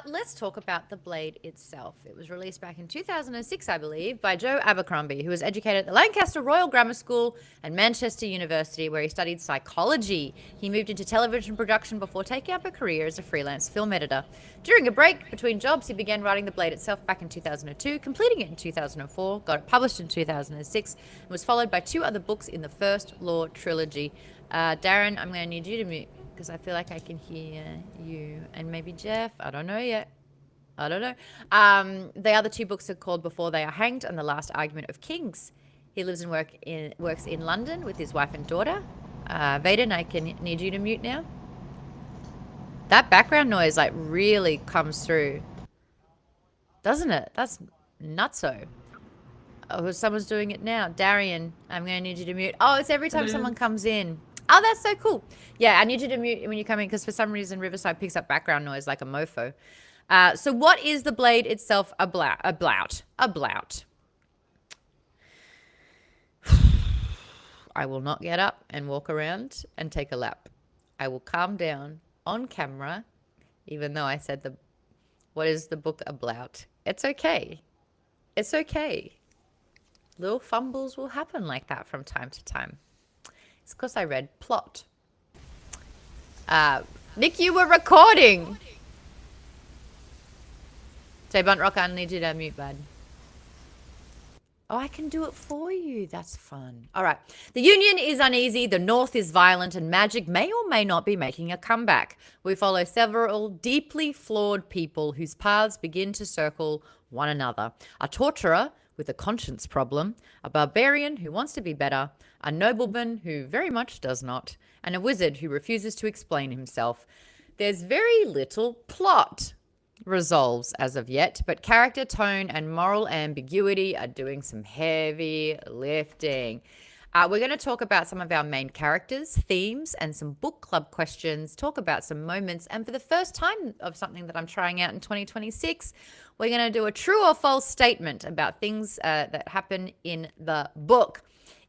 Let's talk about The Blade itself. It was released back in 2006, I believe, by Joe Abercrombie, who was educated at the Lancaster Royal Grammar School and Manchester University, where he studied psychology. He moved into television production before taking up a career as a freelance film editor. During a break between jobs, he began writing The Blade itself back in 2002, completing it in 2004, got it published in 2006, and was followed by 2 other books in the First Law trilogy. Darren, I'm going to need you to mute, because I feel like I can hear you and maybe Jeff. I don't know yet. I don't know. The other 2 books are called Before They Are Hanged and The Last Argument of Kings. He lives and works in London with his wife and daughter. Vaden, I can need you to mute now. That background noise like really comes through, doesn't it? That's nutso. Oh, someone's doing it now. Darian, I'm going to need you to mute. Oh, it's every time someone comes in. Oh, that's so cool. Yeah, I need you to mute when you come in because for some reason Riverside picks up background noise like a mofo. So what is The Blade itself about? I will not get up and walk around and take a lap. I will calm down on camera, even though I said what is the book about? It's okay. It's okay. Little fumbles will happen like that from time to time. It's because I read plot. Nick, you were recording. Say, Bunt Rock, I need you to mute, bud. Oh, I can do it for you. That's fun. All right. The Union is uneasy, the North is violent, and magic may or may not be making a comeback. We follow several deeply flawed people whose paths begin to circle one another. A torturer with a conscience problem, a barbarian who wants to be better, a nobleman who very much does not, and a wizard who refuses to explain himself. There's very little plot resolves as of yet, but character, tone, and moral ambiguity are doing some heavy lifting. We're going to talk about some of our main characters, themes, and some book club questions, talk about some moments, and for the first time of something that I'm trying out in 2026, we're going to do a true or false statement about things that happen in the book.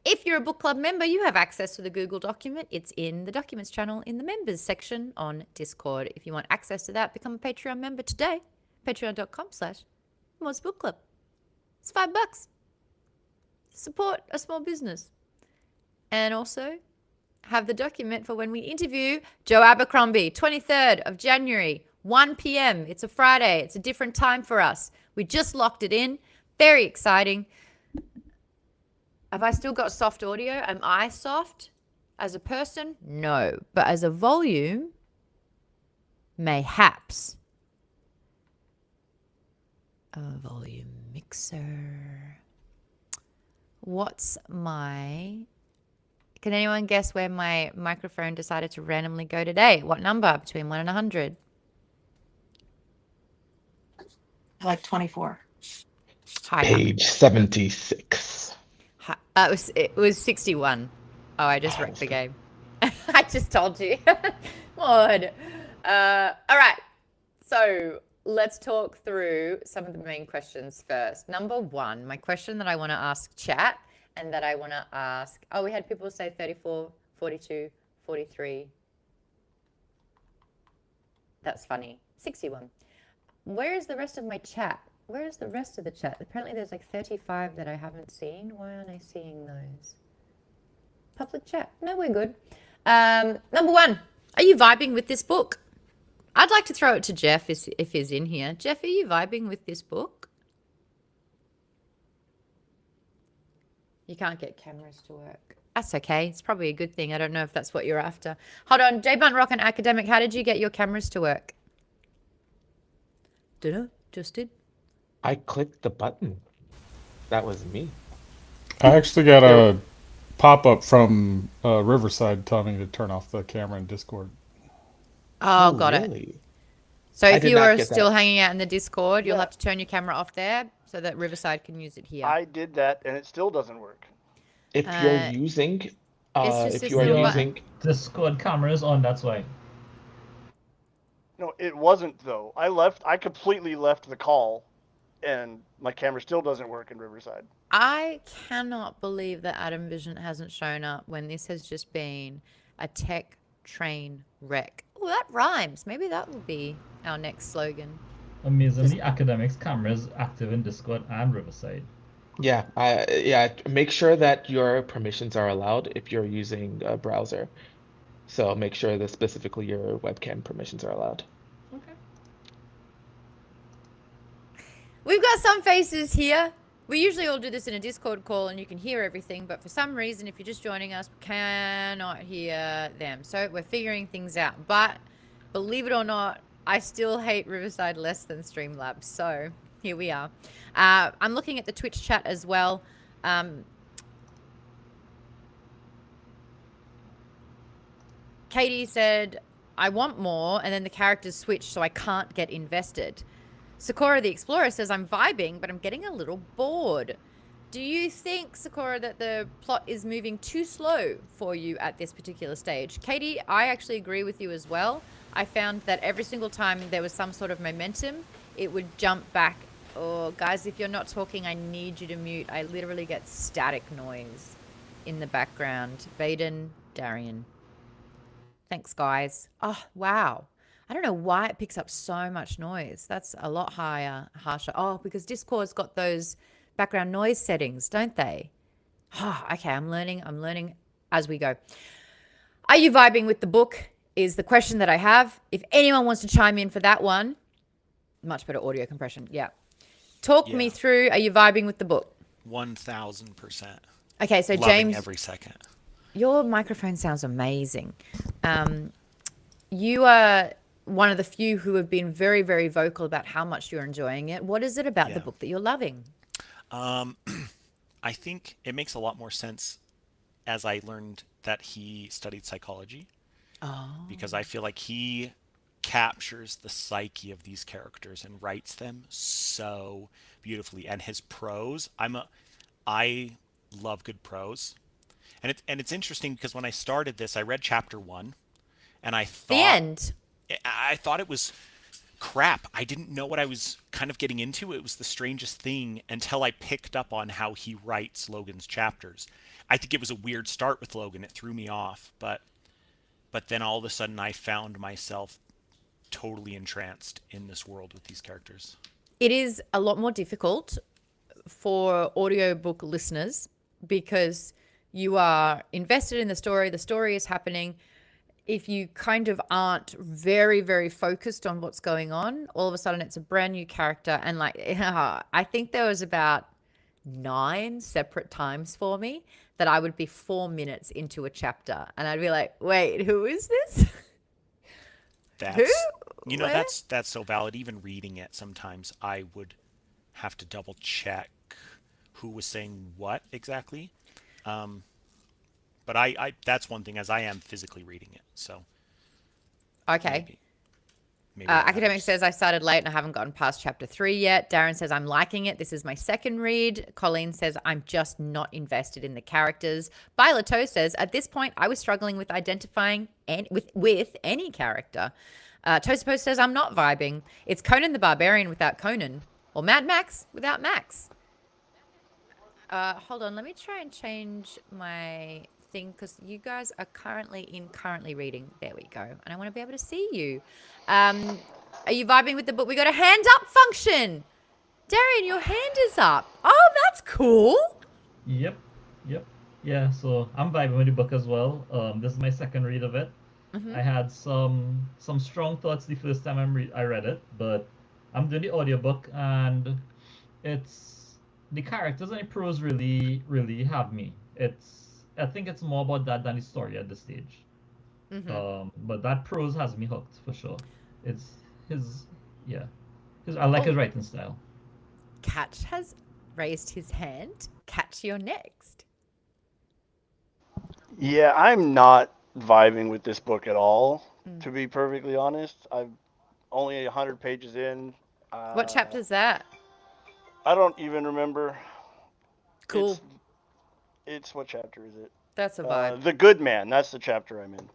If you're a book club member, you have access to the Google document. It's in the documents channel in the members section on Discord. If you want access to that, become a Patreon member today. Patreon.com/Maude's Book Club. It's $5. Support a small business. And also have the document for when we interview Joe Abercrombie, 23rd of January, 1 p.m. It's a Friday. It's a different time for us. We just locked it in. Very exciting. Have I still got soft audio? Am I soft as a person? No. But as a volume, mayhaps. A volume mixer. What's my... Can anyone guess where my microphone decided to randomly go today? What number between 1 and 100? I like 24. Higher. Page 76. It was 61. Oh, I just wrecked the game. I just told you. Maude. All right. So let's talk through some of the main questions first. Number 1, my question that I want to ask chat and that I want to ask. Oh, we had people say 34, 42, 43. That's funny. 61. Where is the rest of my chat? Where is the rest of the chat? Apparently there's like 35 that I haven't seen. Why aren't I seeing those? Public chat. No, we're good. Number 1, are you vibing with this book? I'd like to throw it to Jeff if he's in here. Jeff, are you vibing with this book? You can't get cameras to work. That's okay. It's probably a good thing. I don't know if that's what you're after. Hold on. J Bunt Rock and Academic, how did you get your cameras to work? Dunno. Just did. I clicked the button. That was me. I actually got a pop-up from Riverside telling me to turn off the camera in Discord. Oh, got really? it. So if you are still that. hanging out in the Discord, you'll have to turn your camera off there so that Riverside can use it here. I did that, and it still doesn't work. If you're using, just if you are this using, Discord camera is on. That's why. No, it wasn't though. I completely left the call, and my camera still doesn't work in Riverside. I cannot believe that Adam Vision hasn't shown up when this has just been a tech train wreck. Oh, that rhymes. Maybe that will be our next slogan. Amazingly, academics cameras active in Discord and Riverside. Yeah, make sure that your permissions are allowed if you're using a browser. So make sure that specifically your webcam permissions are allowed. Okay. We've got some faces here. We usually all do this in a Discord call and you can hear everything, but for some reason, if you're just joining us, we cannot hear them. So we're figuring things out. But believe it or not, I still hate Riverside less than Streamlabs. So here we are. I'm looking at the Twitch chat as well. Katie said, I want more, and then the characters switch so I can't get invested. Sakura the Explorer says, I'm vibing, but I'm getting a little bored. Do you think, Sakura, that the plot is moving too slow for you at this particular stage? Katie, I actually agree with you as well. I found that every single time there was some sort of momentum, it would jump back. Oh, guys, if you're not talking, I need you to mute. I literally get static noise in the background. Baden, Darian. Thanks, guys. Oh, wow. I don't know why it picks up so much noise. That's a lot harsher. Oh, because Discord's got those background noise settings, don't they? Oh, okay, I'm learning as we go. Are you vibing with the book is the question that I have. If anyone wants to chime in for that one, much better audio compression. Yeah. Talk me through, are you vibing with the book? 1000%. Okay, so Loving James, every second. your microphone sounds amazing. You are one of the few who have been very, very vocal about how much you're enjoying it. What is it about the book that you're loving? I think it makes a lot more sense as I learned that he studied psychology. Because I feel like he captures the psyche of these characters and writes them so beautifully. And his prose, I love good prose. And it's interesting because when I started this, I read chapter 1 and I thought The end. I thought it was crap. I didn't know what I was kind of getting into. It was the strangest thing until I picked up on how he writes Logan's chapters. I think it was a weird start with Logan. It threw me off, but then all of a sudden I found myself totally entranced in this world with these characters. It is a lot more difficult for audiobook listeners because you are invested in the story is happening. If you kind of aren't very, very focused on what's going on, all of a sudden it's a brand new character. And like, I think there was about 9 separate times for me that I would be 4 minutes into a chapter and I'd be like, wait, who is this? That's so valid. Even reading it, sometimes I would have to double check who was saying what exactly. But I that's one thing, as I am physically reading it. So okay. Maybe Academic says, I started late and I haven't gotten past chapter 3 yet. Darren says, I'm liking it. This is my second read. Colleen says, I'm just not invested in the characters. Bilato says, at this point, I was struggling with identifying with any character. Toastpost says, I'm not vibing. It's Conan the Barbarian without Conan, or Mad Max without Max. Hold on. Let me try and change my thing because you guys are currently reading. There we go. And I want to be able to see you. Are you vibing with the book? We got a hand up function. Darian, your hand is up. Oh, that's cool. Yep. Yeah, so I'm vibing with the book as well. This is my second read of it. I had some strong thoughts the first time I read it, but I'm doing the audiobook and it's the characters and the prose really have me. I think it's more about that than the story at this stage. But that prose has me hooked for sure. It's I like his writing style. Catch has raised his hand. Catch, you're next. Yeah, I'm not vibing with this book at all, to be perfectly honest. I'm only 100 pages in. What chapter's that? I don't even remember. Cool. It's what chapter is it? That's a vibe. The Good Man. That's the chapter I'm in.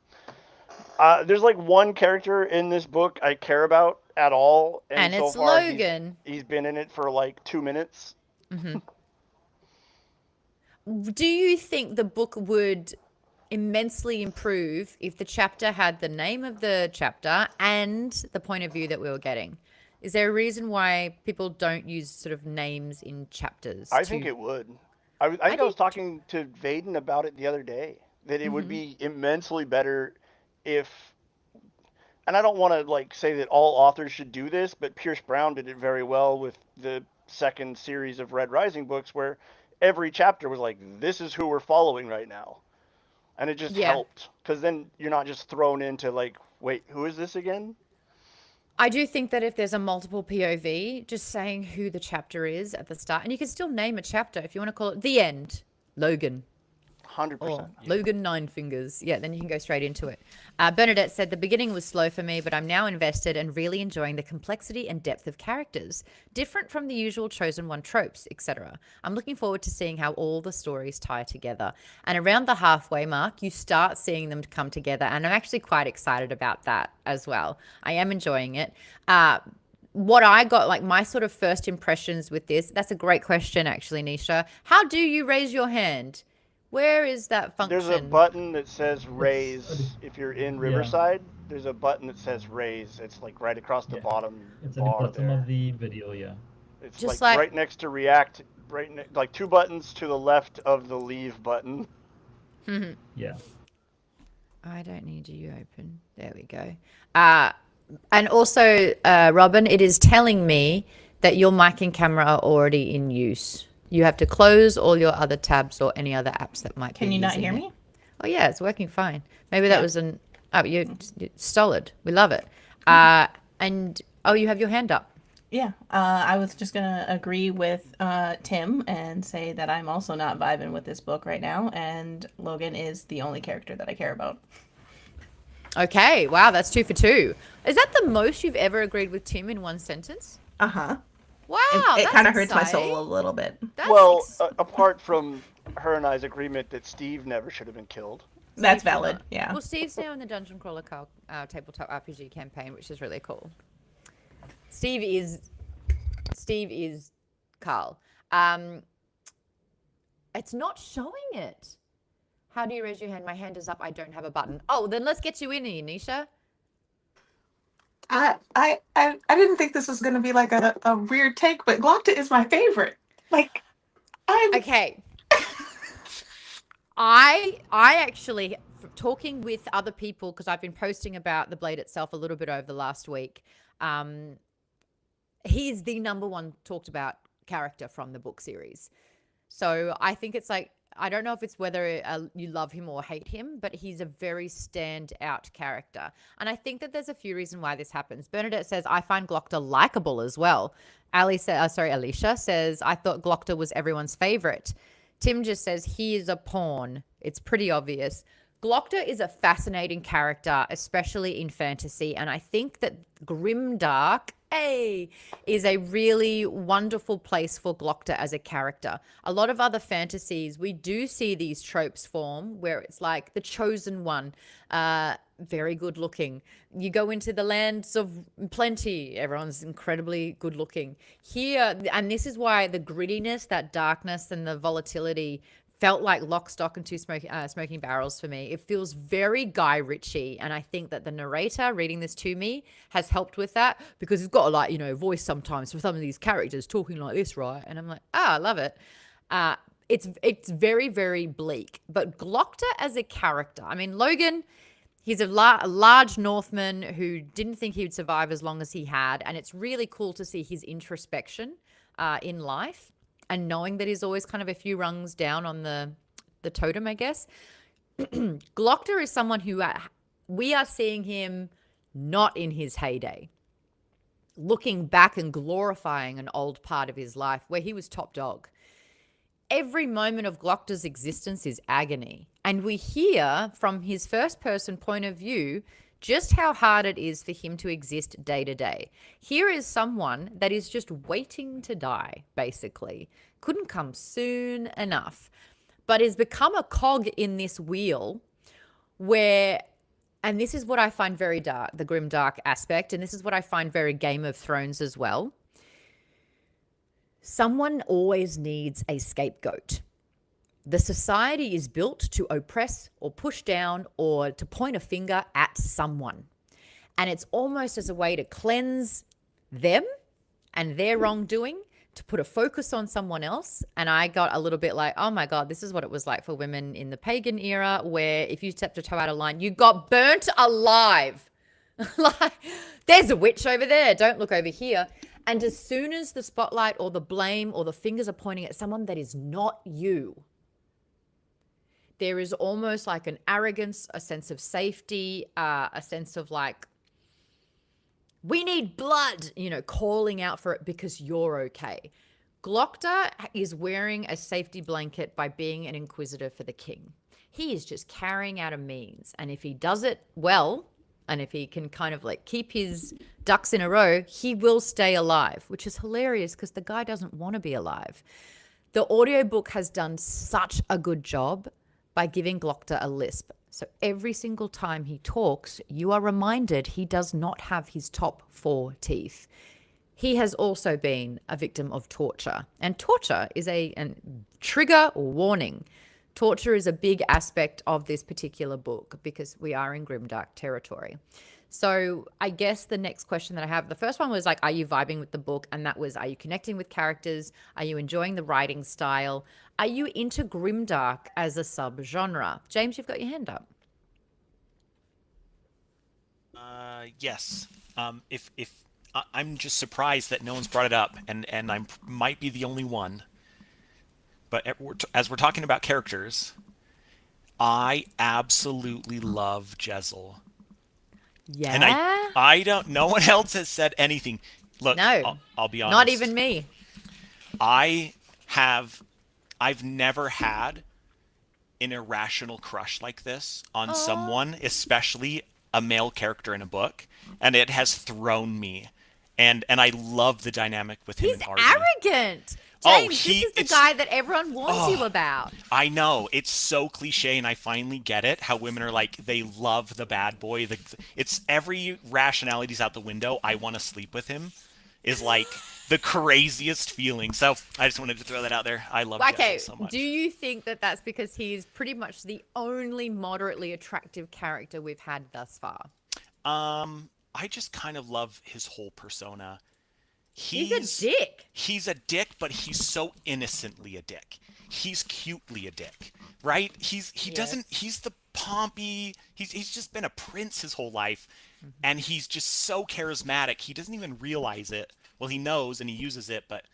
There's like one character in this book I care about at all, and so it's far Logan. He's been in it for like 2 minutes. Do you think the book would immensely improve if the chapter had the name of the chapter and the point of view that we were getting. Is there a reason why people don't use sort of names in chapters? I think it would. I think I was do talking to Vaden about it the other day, that it would be immensely better if, and I don't want to like say that all authors should do this, but Pierce Brown did it very well with the second series of Red Rising books, where every chapter was like, this is who we're following right now. And it just Yeah. helped, because then you're not just thrown into like, wait, who is this again? I do think that if there's a multiple POV, just saying who the chapter is at the start, and you can still name a chapter if you want to call it The End, Logan, 100%. or Logan Nine Fingers. Yeah, then you can go straight into it. Bernadette said, the beginning was slow for me, but I'm now invested and really enjoying the complexity and depth of characters, different from the usual Chosen One tropes, etc. I'm looking forward to seeing how all the stories tie together. And around the halfway mark, you start seeing them come together, and I'm actually quite excited about that as well. I am enjoying it. What I got, like my sort of first impressions with this, that's a great question, actually, Nisha. How do you raise your hand? Where is that function? There's a button that says raise. If you're in Riverside, there's a button that says raise. It's like right across the bottom It's at the bar bottom there. of the video, yeah. It's Just like like- right next to react, like 2 buttons to the left of the leave button. Yeah. I don't need you open. There we go. And also, Robin, it is telling me that your mic and camera are already in use. You have to close all your other tabs or any other apps that might be Can you not using hear it. me? Oh, yeah, it's working fine. Maybe that was an... Oh, you're solid. We love it. And, oh, you have your hand up. Yeah, I was just gonna agree with Tim and say that I'm also not vibing with this book right now, and Logan is the only character that I care about. Okay, wow, that's 2 for 2. Is that the most you've ever agreed with Tim in one sentence? Uh-huh. Wow, It that's kind of hurts my exciting. soul a little bit. That's Well, ex- apart from her and I's agreement that Steve never should have been killed. That's valid, yeah. Well, Steve's now in the Dungeon Crawler tabletop RPG campaign, which is really cool. Steve is Carl. It's not showing it. How do you raise your hand? My hand is up. I don't have a button. Oh, then let's get you in here, Nisha. I didn't think this was gonna be like a weird take, but Glockta is my favorite. Like, I'm Okay. I actually, talking with other people, because I've been posting about the blade itself a little bit over the last week, he is the number one talked about character from the book series. So I think it's like, I don't know if it's whether you love him or hate him, but he's a very stand-out character. And I think that there's a few reasons why this happens. Bernadette says, I find Glockta likable as well. Alicia says, I thought Glockta was everyone's favorite. Tim just says, he is a pawn. It's pretty obvious. Glockta is a fascinating character, especially in fantasy. And I think that Grimdark is a really wonderful place for Glockta as a character. A lot of other fantasies, we do see these tropes form where it's like the chosen one, very good looking. You go into the lands of plenty, everyone's incredibly good looking. Here, and this is why the grittiness, that darkness and the volatility felt like Lock, Stock, and Two Smoking Barrels for me. It feels very Guy Ritchie, and I think that the narrator reading this to me has helped with that, because he's got a voice sometimes for some of these characters talking like this, right? And I'm like, I love it. It's very, very bleak. But Glockta as a character, I mean, Logan, he's a large Northman who didn't think he would survive as long as he had, and it's really cool to see his introspection in life. And knowing that he's always kind of a few rungs down on the totem, I guess. Glockta is someone who we are seeing him not in his heyday. Looking back and glorifying an old part of his life where he was top dog. Every moment of Glockta's existence is agony. And we hear from his first person point of view just how hard it is for him to exist day to day. Here is someone that is just waiting to die, basically. Couldn't come soon enough, but has become a cog in this wheel where, and this is what I find very dark, the grim dark aspect, and this is what I find very Game of Thrones as well. Someone always needs a scapegoat. The society is built to oppress or push down or to point a finger at someone. And it's almost as a way to cleanse them and their wrongdoing, to put a focus on someone else. And I got a little bit like, oh my God, this is what it was like for women in the pagan era, where if you stepped a toe out of line, you got burnt alive. Like, there's a witch over there. Don't look over here. And as soon as the spotlight or the blame or the fingers are pointing at someone that is not you, there is almost like an arrogance, a sense of safety, a sense of like, we need blood, calling out for it because you're okay. Glocta is wearing a safety blanket by being an inquisitor for the king. He is just carrying out a means. And if he does it well, and if he can kind of like keep his ducks in a row, he will stay alive, which is hilarious because the guy doesn't want to be alive. The audiobook has done such a good job by giving Glocta a lisp. So every single time he talks, you are reminded he does not have his top 4 teeth. He has also been a victim of torture. And torture is a trigger warning. Torture is a big aspect of this particular book because we are in grimdark territory. So I guess the next question that I have, the first one was like, are you vibing with the book? And that was, are you connecting with characters? Are you enjoying the writing style? Are you into grimdark as a subgenre? James, you've got your hand up. Yes. If I'm just surprised that no one's brought it up, and I might be the only one. But as we're talking about characters, I absolutely love Jezzel. Yeah. And I don't. No one else has said anything. Look, no, I'll be honest. Not even me. I've never had an irrational crush like this on someone, especially a male character in a book, and it has thrown me. And I love the dynamic with him and Artie. He's arrogant. James, this is the guy that everyone warns you about. I know. It's so cliche, and I finally get it, how women are like, they love the bad boy. It's every rationality's out the window. I want to sleep with him is like the craziest feeling. So I just wanted to throw that out there. I love Jezzel so much. Do you think that that's because he's pretty much the only moderately attractive character we've had thus far? I just kind of love his whole persona. He's a dick. He's a dick, but he's so innocently a dick. He's cutely a dick, right? He's the pompy. He's just been a prince his whole life, and he's just so charismatic. He doesn't even realize it. Well, he knows and he uses it, but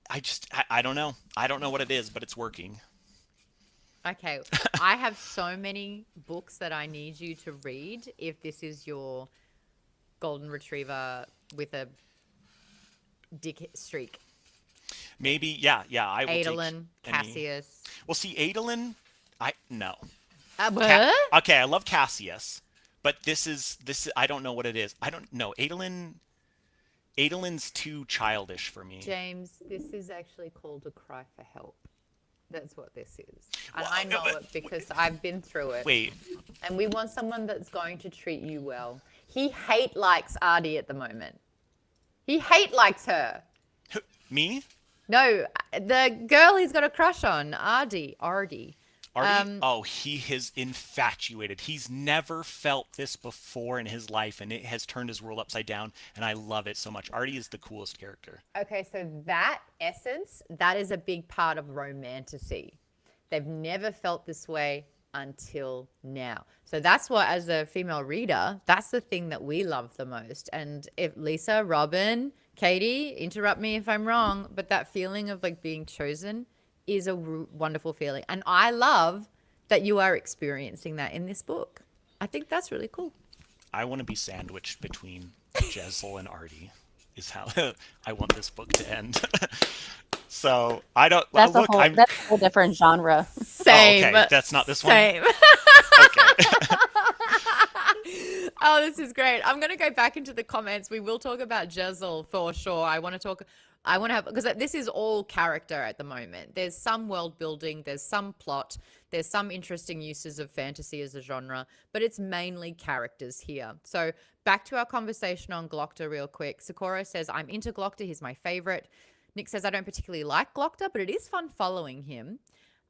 I don't know. I don't know what it is, but it's working. Okay, I have so many books that I need you to read if this is your golden retriever with a dick streak. Maybe, yeah. I will Adolin, take Cassius. Well, see, Adolin, no. What? Okay, I love Cassius, but this is I don't know what it is. I don't know. Adolin's too childish for me. James, this is actually called a cry for help. That's what this is. And I know it because I've been through it. Wait. And we want someone that's going to treat you well. He likes Artie at the moment. He likes her. Me? No, the girl he's got a crush on, Artie. Artie? He is infatuated. He's never felt this before in his life, and it has turned his world upside down, and I love it so much. Artie is the coolest character. Okay, so that essence, that is a big part of romantasy. They've never felt this way until now. So that's what, as a female reader, that's the thing that we love the most. And if Lisa, Robin, Katie, interrupt me if I'm wrong, but that feeling of like being chosen is a wonderful feeling. And I love that you are experiencing that in this book. I think that's really cool. I want to be sandwiched between Jezzel and Artie is how I want this book to end. So I don't that's a whole different genre. Same. Oh, okay. That's not this one. Same. Okay. Oh, this is great. I'm going to go back into the comments. We will talk about Jezzel for sure. I want to have, because this is all character at the moment. There's some world building, there's some plot, there's some interesting uses of fantasy as a genre, but it's mainly characters here. So back to our conversation on Glocta real quick. Socorro says, I'm into Glocta. He's my favorite. Nick says, I don't particularly like Glocta, but it is fun following him.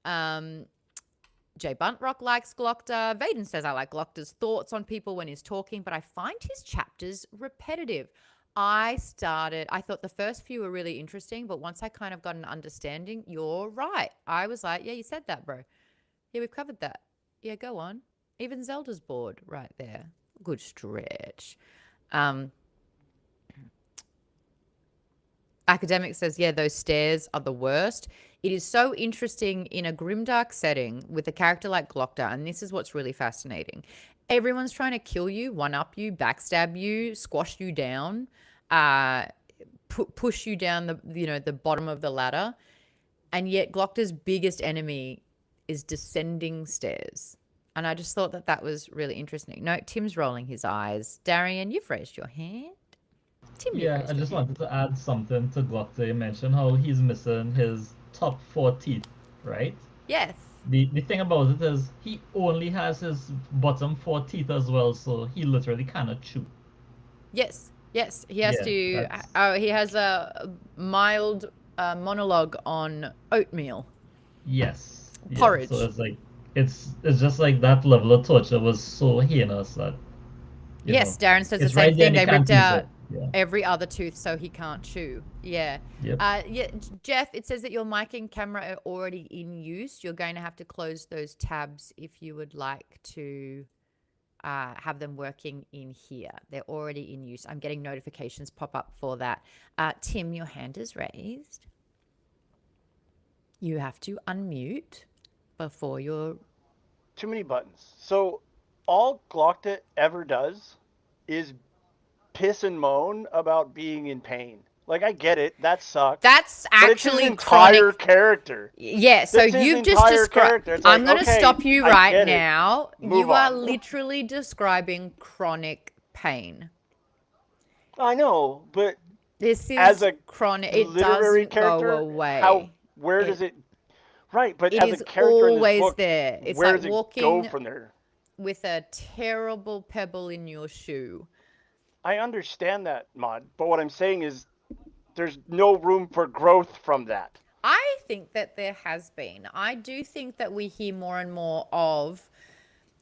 Jay Buntrock likes Glockter. Vaden says, I like Glockter's thoughts on people when he's talking, but I find his chapters repetitive. I thought the first few were really interesting, but once I kind of got an understanding, you're right. I was like, yeah, you said that, bro. Yeah, we've covered that. Yeah, go on. Even Zelda's bored right there. Good stretch. Academic says, yeah, those stairs are the worst. It is so interesting in a grimdark setting with a character like Glockter, and this is what's really fascinating. Everyone's trying to kill you, one-up you, backstab you, squash you down, push you down the bottom of the ladder, and yet Glockter's biggest enemy is descending stairs. And I just thought that was really interesting. No, Tim's rolling his eyes. Darian, you've raised your hand. Tim, Yeah, I just wanted to add something to Glockter. You mentioned how he's missing his top 4 teeth, right? Yes. The thing about it is he only has his bottom 4 teeth as well, so he literally cannot chew. Yes. He has to. He has a mild monologue on oatmeal. Yes. Porridge. Yeah, so it's like it's just like that level of torture was so heinous that. Yes, Darren says the same thing. They ripped out every other tooth so he can't chew. Yeah. Yep. Jeff, it says that your mic and camera are already in use. You're going to have to close those tabs if you would like to have them working in here. They're already in use. I'm getting notifications pop up for that. Tim, your hand is raised. You have to unmute before you're... Too many buttons. So all Glockta ever does is piss and moan about being in pain. Like, I get it. That sucks. That's actually but it's his entire chronic character. Yeah, so you've just described... I'm going to stop you right now. You are literally describing chronic pain. I know, but this is as a chronic. It doesn't go away. Where does it... Right, but it as is a character in always this book, there. It's where like does walking it go from there? With a terrible pebble in your shoe. I understand that, Maude, but what I'm saying is there's no room for growth from that. I think that there has been. I do think that we hear more and more of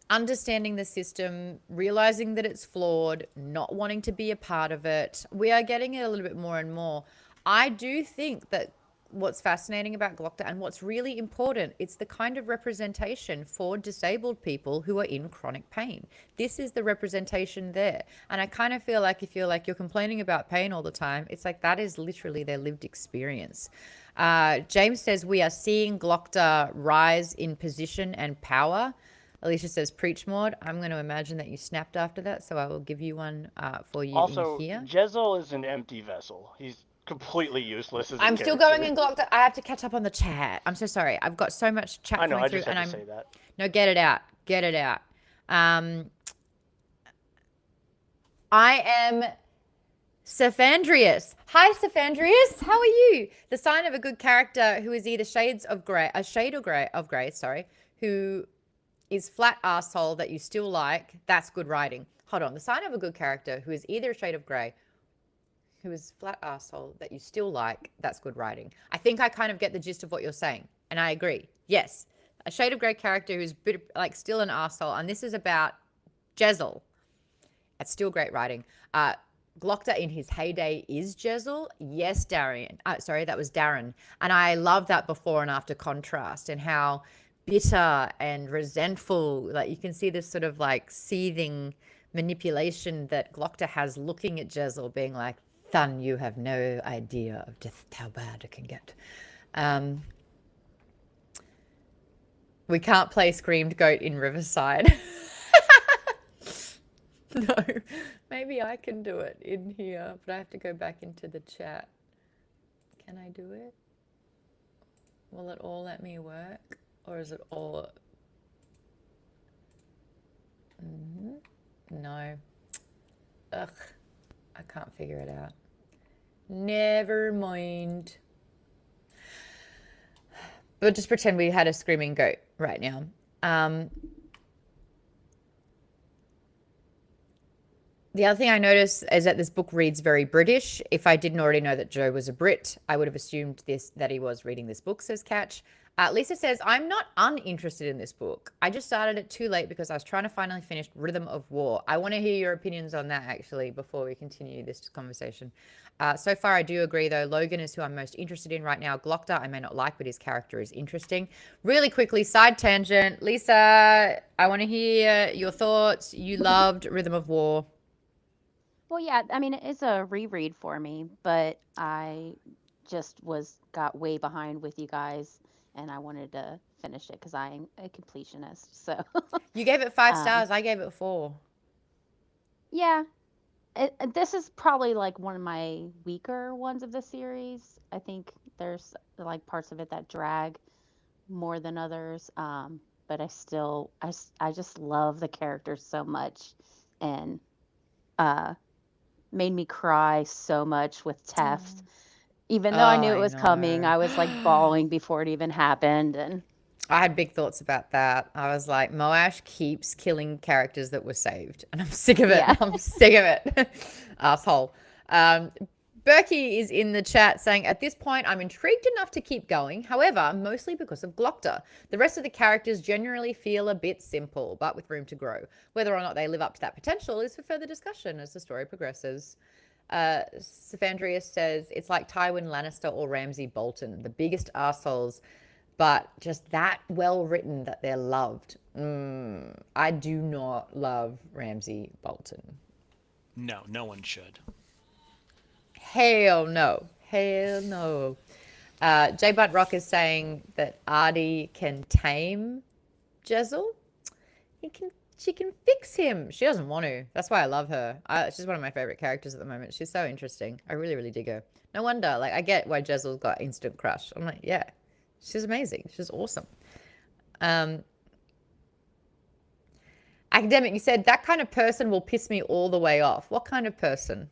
understanding the system, realizing that it's flawed, not wanting to be a part of it. We are getting it a little bit more and more. I do think that what's fascinating about Glockta and what's really important, it's the kind of representation for disabled people who are in chronic pain. This is the representation there. And I kind of feel like if you're complaining about pain all the time, it's like that is literally their lived experience. James says, we are seeing Glockta rise in position and power. Alicia says, preach, Maude. I'm going to imagine that you snapped after that, so I will give you one for you in here. Also, Jezzel is an empty vessel. He's completely useless as a I'm still going in Glockta. I have to catch up on the chat. I'm so sorry. I've got so much chat coming through. I just have to say that. No, get it out. Get it out. I am Cephandrius. Hi, Cephandrius. How are you? The sign of a good character who is either a shade of grey, who is flat arsehole that you still like. That's good writing. Hold on. The sign of a good character who is either a shade of grey, who is flat asshole that you still like, that's good writing. I think I kind of get the gist of what you're saying, and I agree. Yes, a shade of grey character who's still an asshole, and this is about Jezzel. It's still great writing. Glockta in his heyday is Jezzel. Yes, Darian. Sorry, that was Darren. And I love that before and after contrast and how bitter and resentful, like you can see this sort of like seething manipulation that Glockta has looking at Jezzel being like, Thun, you have no idea of just how bad it can get. We can't play Screamed Goat in Riverside. No, maybe I can do it in here, but I have to go back into the chat. Can I do it? Will it all let me work? Or is it all... No. Ugh. I can't figure it out. Never mind. But just pretend we had a screaming goat right now. The other thing I noticed is that this book reads very British. If I didn't already know that Joe was a Brit, I would have assumed that he was reading this book, says Catch. Lisa says, I'm not uninterested in this book. I just started it too late because I was trying to finally finish Rhythm of War. I want to hear your opinions on that, actually, before we continue this conversation. So far, I do agree, though. Logan is who I'm most interested in right now. Glockta, I may not like, but his character is interesting. Really quickly, side tangent. Lisa, I want to hear your thoughts. You loved Rhythm of War. Well, yeah, I mean, it's a reread for me, but I just got way behind with you guys, and I wanted to finish it because I'm a completionist. So You gave it 5 stars. I gave it 4. yeah, this is probably like one of my weaker ones of the series. I think there's like parts of it that drag more than others, but I just love the characters so much, and made me cry so much with Teft. Even though I knew it was coming, I was like bawling before it even happened. And I had big thoughts about that. I was like, Moash keeps killing characters that were saved, and I'm sick of it. Yeah. I'm sick of it. Asshole. Berkey is in the chat saying, at this point, I'm intrigued enough to keep going. However, mostly because of Glockta. The rest of the characters generally feel a bit simple, but with room to grow. Whether or not they live up to that potential is for further discussion as the story progresses. Safandrius says, it's like Tywin Lannister or Ramsay Bolton, the biggest assholes, but just that well written that they're loved. I do not love Ramsay Bolton. No, no one should. Hell no. Hell no. J. Butt Rock is saying that Artie can tame Jezzel. She can fix him. She doesn't want to. That's why I love her. She's one of my favorite characters at the moment. She's so interesting. I really, really dig her. No wonder. Like, I get why Jezzel's got instant crush. I'm like, yeah, she's amazing. She's awesome. Academic, you said that kind of person will piss me all the way off. What kind of person?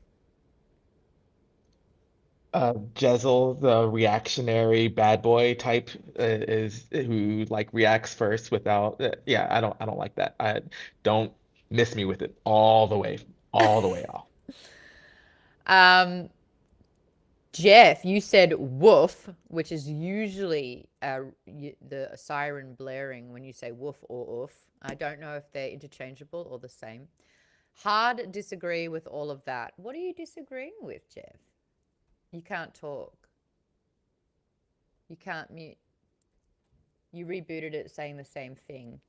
Jezzel, the reactionary bad boy type, is who like reacts first without. Yeah, I don't like that. I don't miss me with it all the way off. Jeff, you said woof, which is usually the siren blaring when you say woof or oof. I don't know if they're interchangeable or the same. Hard disagree with all of that. What are you disagreeing with, Jeff? You can't talk. You can't mute. You rebooted it saying the same thing.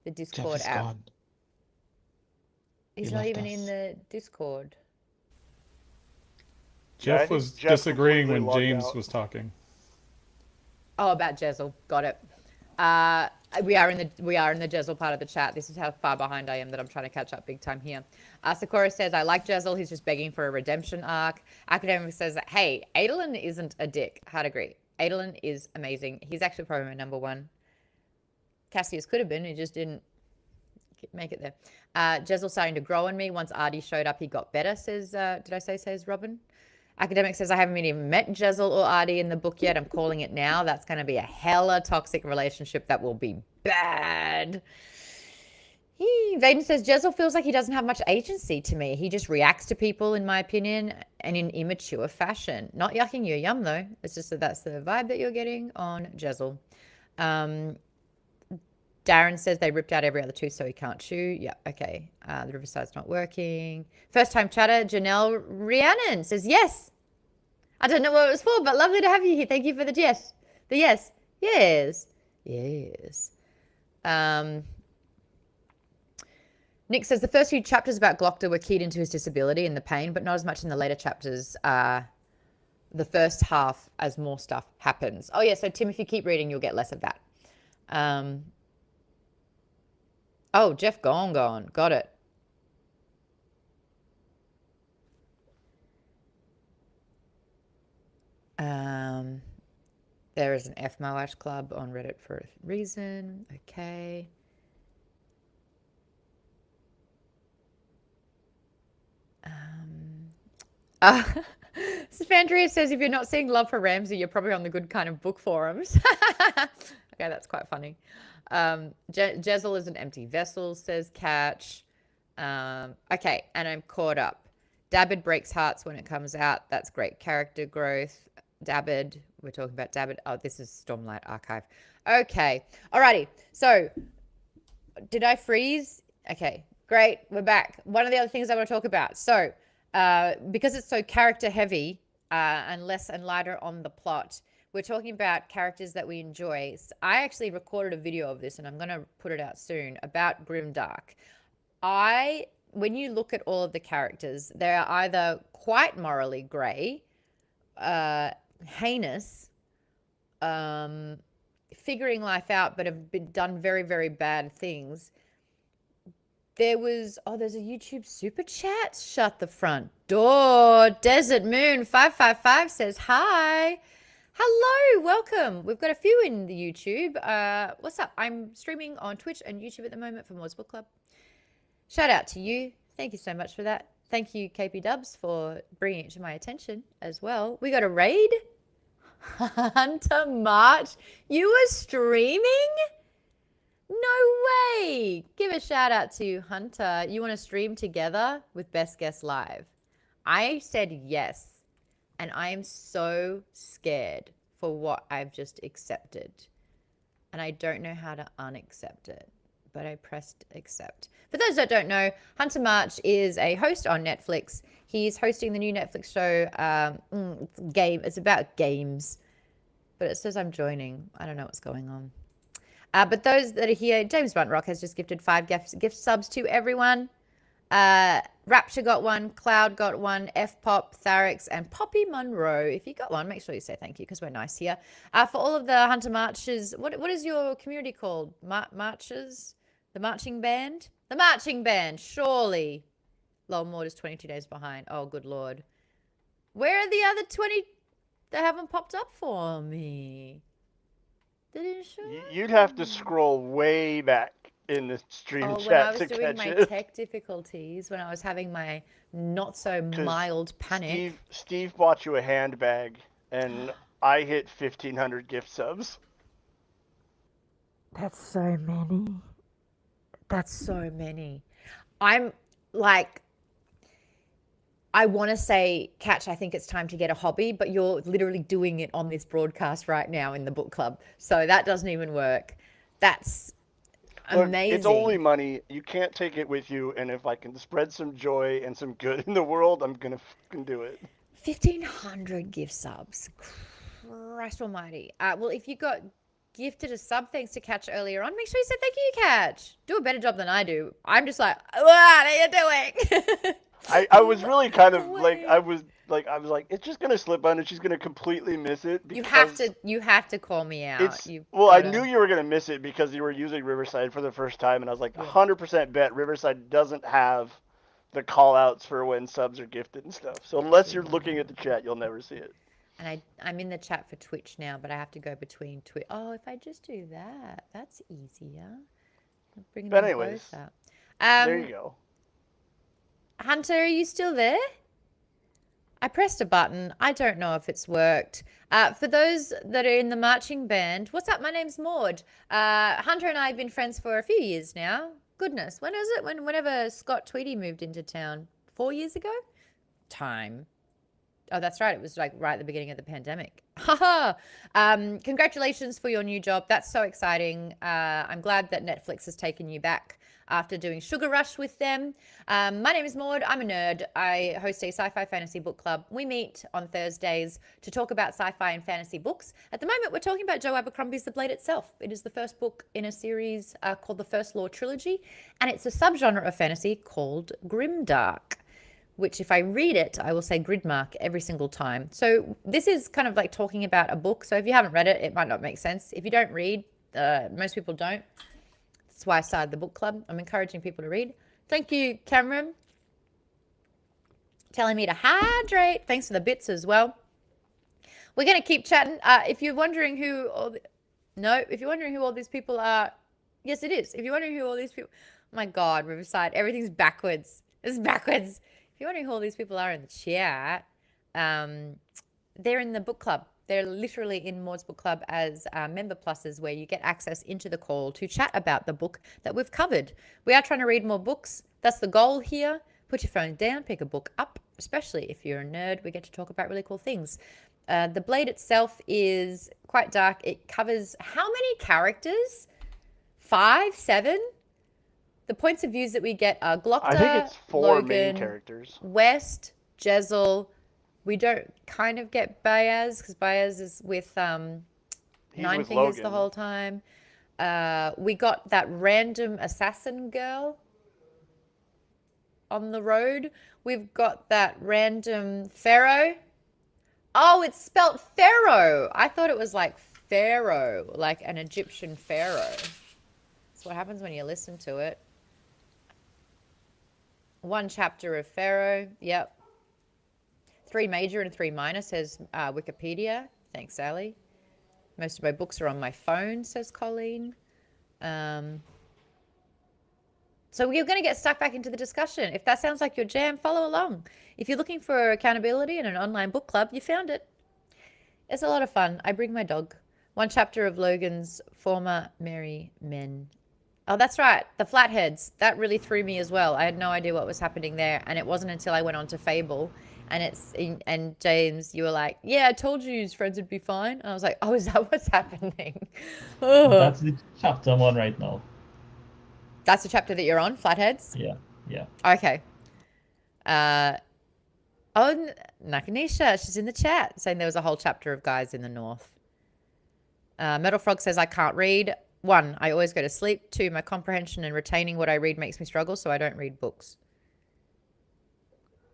The Discord Jeff is app. gone. He's He not left even us. in the Discord. Yeah, I Jeff think was Jeff disagreeing completely when logged James out. was talking. Oh, about Jezzel. Got it. We are in the Jezzel part of the chat. This is how far behind I am that I'm trying to catch up big time here. Sakura says, I like Jezzel. He's just begging for a redemption arc. Academic says, hey, Adolin isn't a dick. Hard agree. Adolin is amazing. He's actually probably my number one. Cassius could have been. He just didn't make it there. Jezzel starting to grow on me. Once Artie showed up, he got better, says, says Robin. Academic says, I haven't even met Jezzel or Artie in the book yet. I'm calling it now. That's going to be a hella toxic relationship that will be bad. Vaden says, Jezzel feels like he doesn't have much agency to me. He just reacts to people, in my opinion, and in immature fashion. Not yucking your yum, though. It's just that that's the vibe that you're getting on Jezzel. Darren says they ripped out every other tooth so he can't chew. Yeah, okay. The Riverside's not working. First time chatter, Janelle Rhiannon says yes. I don't know what it was for, but lovely to have you here. Thank you for the yes. The yes. Yes. Yes. Nick says the first few chapters about Glockta were keyed into his disability and the pain, but not as much in the later chapters. The first half as more stuff happens. Oh, yeah. So, Tim, if you keep reading, you'll get less of that. Oh, Jeff gone. Got it. There is an F Moash club on Reddit for a reason. Okay. Safandria says, if you're not seeing love for Ramsay, you're probably on the good kind of book forums. Okay, that's quite funny. Jezzel is an empty vessel, says Catch. Okay, and I'm caught up. Dabbid breaks hearts when it comes out. That's great character growth. Dabbed. We're talking about Dabbed. Oh, this is Stormlight Archive. Okay. Alrighty. So, did I freeze? Okay, great. We're back. One of the other things I want to talk about. So, because it's so character heavy and less and lighter on the plot, we're talking about characters that we enjoy. So I actually recorded a video of this, and I'm going to put it out soon, about Grimdark. When you look at all of the characters, they are either quite morally grey, heinous, figuring life out, but have done very, very bad things. There's a YouTube super chat. Shut the front door. Desert Moon 555 says hi. Hello, welcome. We've got a few in the YouTube. What's up? I'm streaming on Twitch and YouTube at the moment for Maude's Book Club. Shout out to you. Thank you so much for that. Thank you, KP Dubs, for bringing it to my attention as well. We got a raid. Hunter March, you were streaming? No way. Give a shout out to Hunter. You want to stream together with Best Guest Live? I said yes, and I am so scared for what I've just accepted, and I don't know how to unaccept it, but I pressed accept. For those that don't know, Hunter March is a host on Netflix. He's hosting the new Netflix show, It's about games, but it says I'm joining. I don't know what's going on. But those that are here, James Buntrock has just gifted 5 gift subs to everyone. Rapture got one, Cloud got one, F-Pop, Tharix, and Poppy Monroe. If you got one, make sure you say thank you because we're nice here. For all of the Hunter Marches, what is your community called? Marches? The marching band? The marching band, surely. Lol, Maude is 22 days behind. Oh, good Lord. Where are the other 20 that haven't popped up for me? You'd have to scroll way back in the stream chat to catch it. When I was doing my tech difficulties, when I was having my not so mild panic. Steve bought you a handbag, and I hit 1,500 gift subs. That's so many. That's so many. I'm like, I want to say, Catch, I think it's time to get a hobby, but you're literally doing it on this broadcast right now in the book club. So that doesn't even work. That's amazing. It's only money. You can't take it with you. And if I can spread some joy and some good in the world, I'm going to fucking do it. 1,500 gift subs. Christ almighty. Well, if you got gifted a sub thanks to Catch earlier on, make sure you say thank you, Catch. Do a better job than I do. I'm just like, what are you doing? I was really kind of like, I was like, it's just gonna slip on and she's gonna completely miss it. You have to call me out. I knew you were gonna miss it because you were using Riverside for the first time, and I was like, 100% bet Riverside doesn't have the call outs for when subs are gifted and stuff. So unless you're looking at the chat, you'll never see it. And I'm in the chat for Twitch now, but I have to go between Twitch. Oh, if I just do that, that's easier. But anyways, there you go. Hunter, are you still there? I pressed a button. I don't know if it's worked. For those that are in the marching band, what's up? My name's Maude. Hunter and I have been friends for a few years now. Goodness, when was it? Whenever Scott Tweedy moved into town? 4 years ago? Time. Oh, that's right. It was like right at the beginning of the pandemic. Haha. Congratulations for your new job. That's so exciting. I'm glad that Netflix has taken you back after doing Sugar Rush with them. My name is Maude. I'm a nerd. I host a sci-fi fantasy book club. We meet on Thursdays to talk about sci-fi and fantasy books. At the moment, we're talking about Joe Abercrombie's The Blade itself. It is the first book in a series called the First Law Trilogy, and it's a subgenre of fantasy called Grimdark, which if I read it, I will say Gridmark every single time. So this is kind of like talking about a book. So if you haven't read it, it might not make sense. If you don't read, most people don't. That's why I started the book club. I'm encouraging people to read. Thank you, Cameron. Telling me to hydrate. Thanks for the bits as well. We're going to keep chatting. If you're wondering who all these people are, yes, it is. If you're wondering who all these people, oh my God, Riverside, everything's backwards. It's backwards. If you're wondering who all these people are in the chat, they're in the book club. They're literally in Maude's Book Club as member pluses where you get access into the call to chat about the book that we've covered. We are trying to read more books. That's the goal here. Put your phone down, pick a book up, especially if you're a nerd. We get to talk about really cool things. The Blade itself is quite dark. It covers how many characters? 5, 7? The points of views that we get are Glockta, I think it's 4 main Logan, characters. West, Jezzel. We don't kind of get Baez because Baez is with He's Nine with Fingers Logan. the whole time. We got that random assassin girl on the road. We've got that random pharaoh. Oh, it's spelt pharaoh. I thought it was like pharaoh, like an Egyptian pharaoh. That's what happens when you listen to it. One chapter of pharaoh. Yep. 3 major and 3 minor, says Wikipedia. Thanks, Sally. Most of my books are on my phone, says Colleen. So we're going to get stuck back into the discussion. If that sounds like your jam, follow along. If you're looking for accountability and an online book club, you found it. It's a lot of fun. I bring my dog. One chapter of Logan's Former Merry Men. Oh, that's right. The Flatheads. That really threw me as well. I had no idea what was happening there. And it wasn't until I went on to Fable. And James, you were like, yeah, I told you his friends would be fine. And I was like, oh, is that what's happening? Oh. That's the chapter I'm on right now. That's the chapter that you're on, Flatheads? Yeah. Okay. Nakanisha, she's in the chat saying there was a whole chapter of guys in the north. Metal Frog says, I can't read. 1, I always go to sleep. 2, my comprehension and retaining what I read makes me struggle, so I don't read books.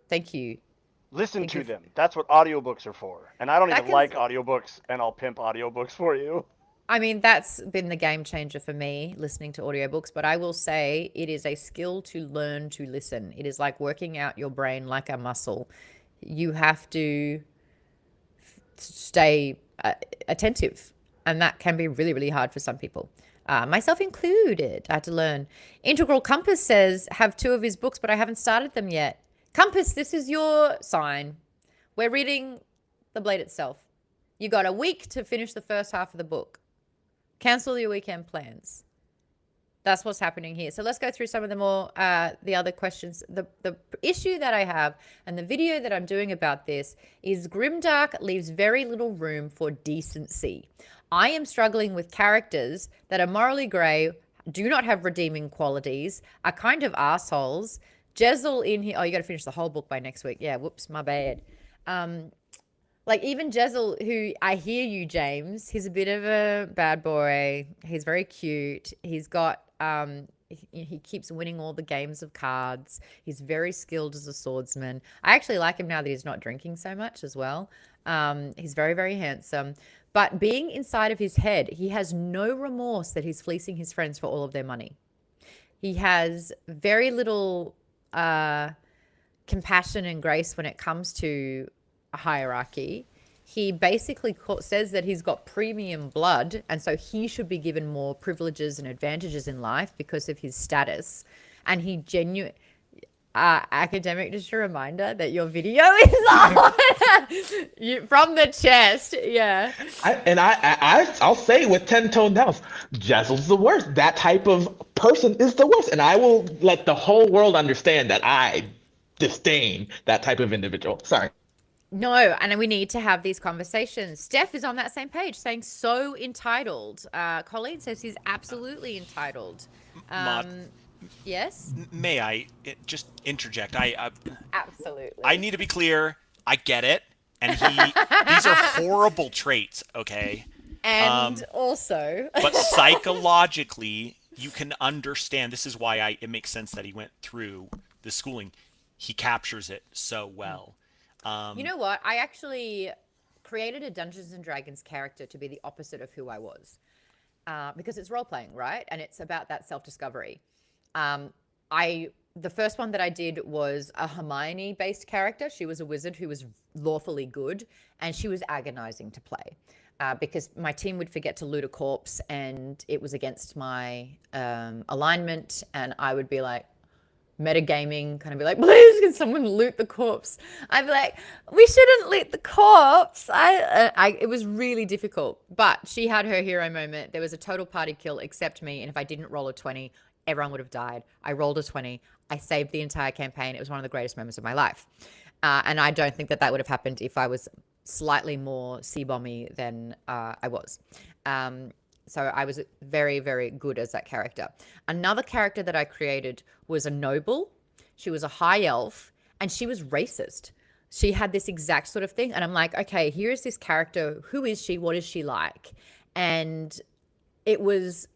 Thank you. Listen to them. That's what audiobooks are for. And I don't even like audiobooks, and I'll pimp audiobooks for you. I mean, that's been the game changer for me, listening to audiobooks, but I will say it is a skill to learn to listen. It is like working out your brain like a muscle. You have to stay attentive, and that can be really, really hard for some people, myself included. I had to learn. Integral Compass says, have 2 of his books, but I haven't started them yet. Compass, this is your sign. We're reading The Blade itself. You got a week to finish the first half of the book. Cancel your weekend plans. That's what's happening here. So let's go through some of the more, the other questions. The issue that I have and the video that I'm doing about this is Grimdark leaves very little room for decency. I am struggling with characters that are morally grey, do not have redeeming qualities, are kind of assholes. Jezzel in here. Oh, you got to finish the whole book by next week. Yeah, whoops, my bad. Like even Jezzel, who I hear you, James, he's a bit of a bad boy. He's very cute. He's got, he keeps winning all the games of cards. He's very skilled as a swordsman. I actually like him now that he's not drinking so much as well. He's very, very handsome. But being inside of his head, he has no remorse that he's fleecing his friends for all of their money. He has very little compassion and grace when it comes to a hierarchy. He basically says that he's got premium blood, and so he should be given more privileges and advantages in life because of his status. And he academic, just a reminder that your video is on from the chest. Yeah. I'll say with 10 tone downs, Jezzel's the worst. That type of person is the worst. And I will let the whole world understand that I disdain that type of individual. Sorry. No, and we need to have these conversations. Steph is on that same page saying so entitled. Colleen says he's absolutely entitled. Maude, yes? May I just interject? Absolutely. I need to be clear. I get it. And these are horrible traits, okay? And also... but psychologically, you can understand. This is why it makes sense that he went through the schooling. He captures it so well. You know what? I actually created a Dungeons & Dragons character to be the opposite of who I was. Because it's role-playing, right? And it's about that self-discovery. The first one that I did was a Hermione-based character. She was a wizard who was lawfully good, and she was agonizing to play. Because my team would forget to loot a corpse, and it was against my alignment, and I would be like, metagaming, kind of be like, please can someone loot the corpse? I'd be like, we shouldn't loot the corpse. It was really difficult, but she had her hero moment. There was a total party kill except me, and if I didn't roll a 20, everyone would have died. I rolled a 20. I saved the entire campaign. It was one of the greatest moments of my life. And I don't think that would have happened if I was slightly more C-bomby than I was. So I was very, very good as that character. Another character that I created was a noble. She was a high elf, and she was racist. She had this exact sort of thing. And I'm like, okay, here is this character. Who is she? What is she like? And it was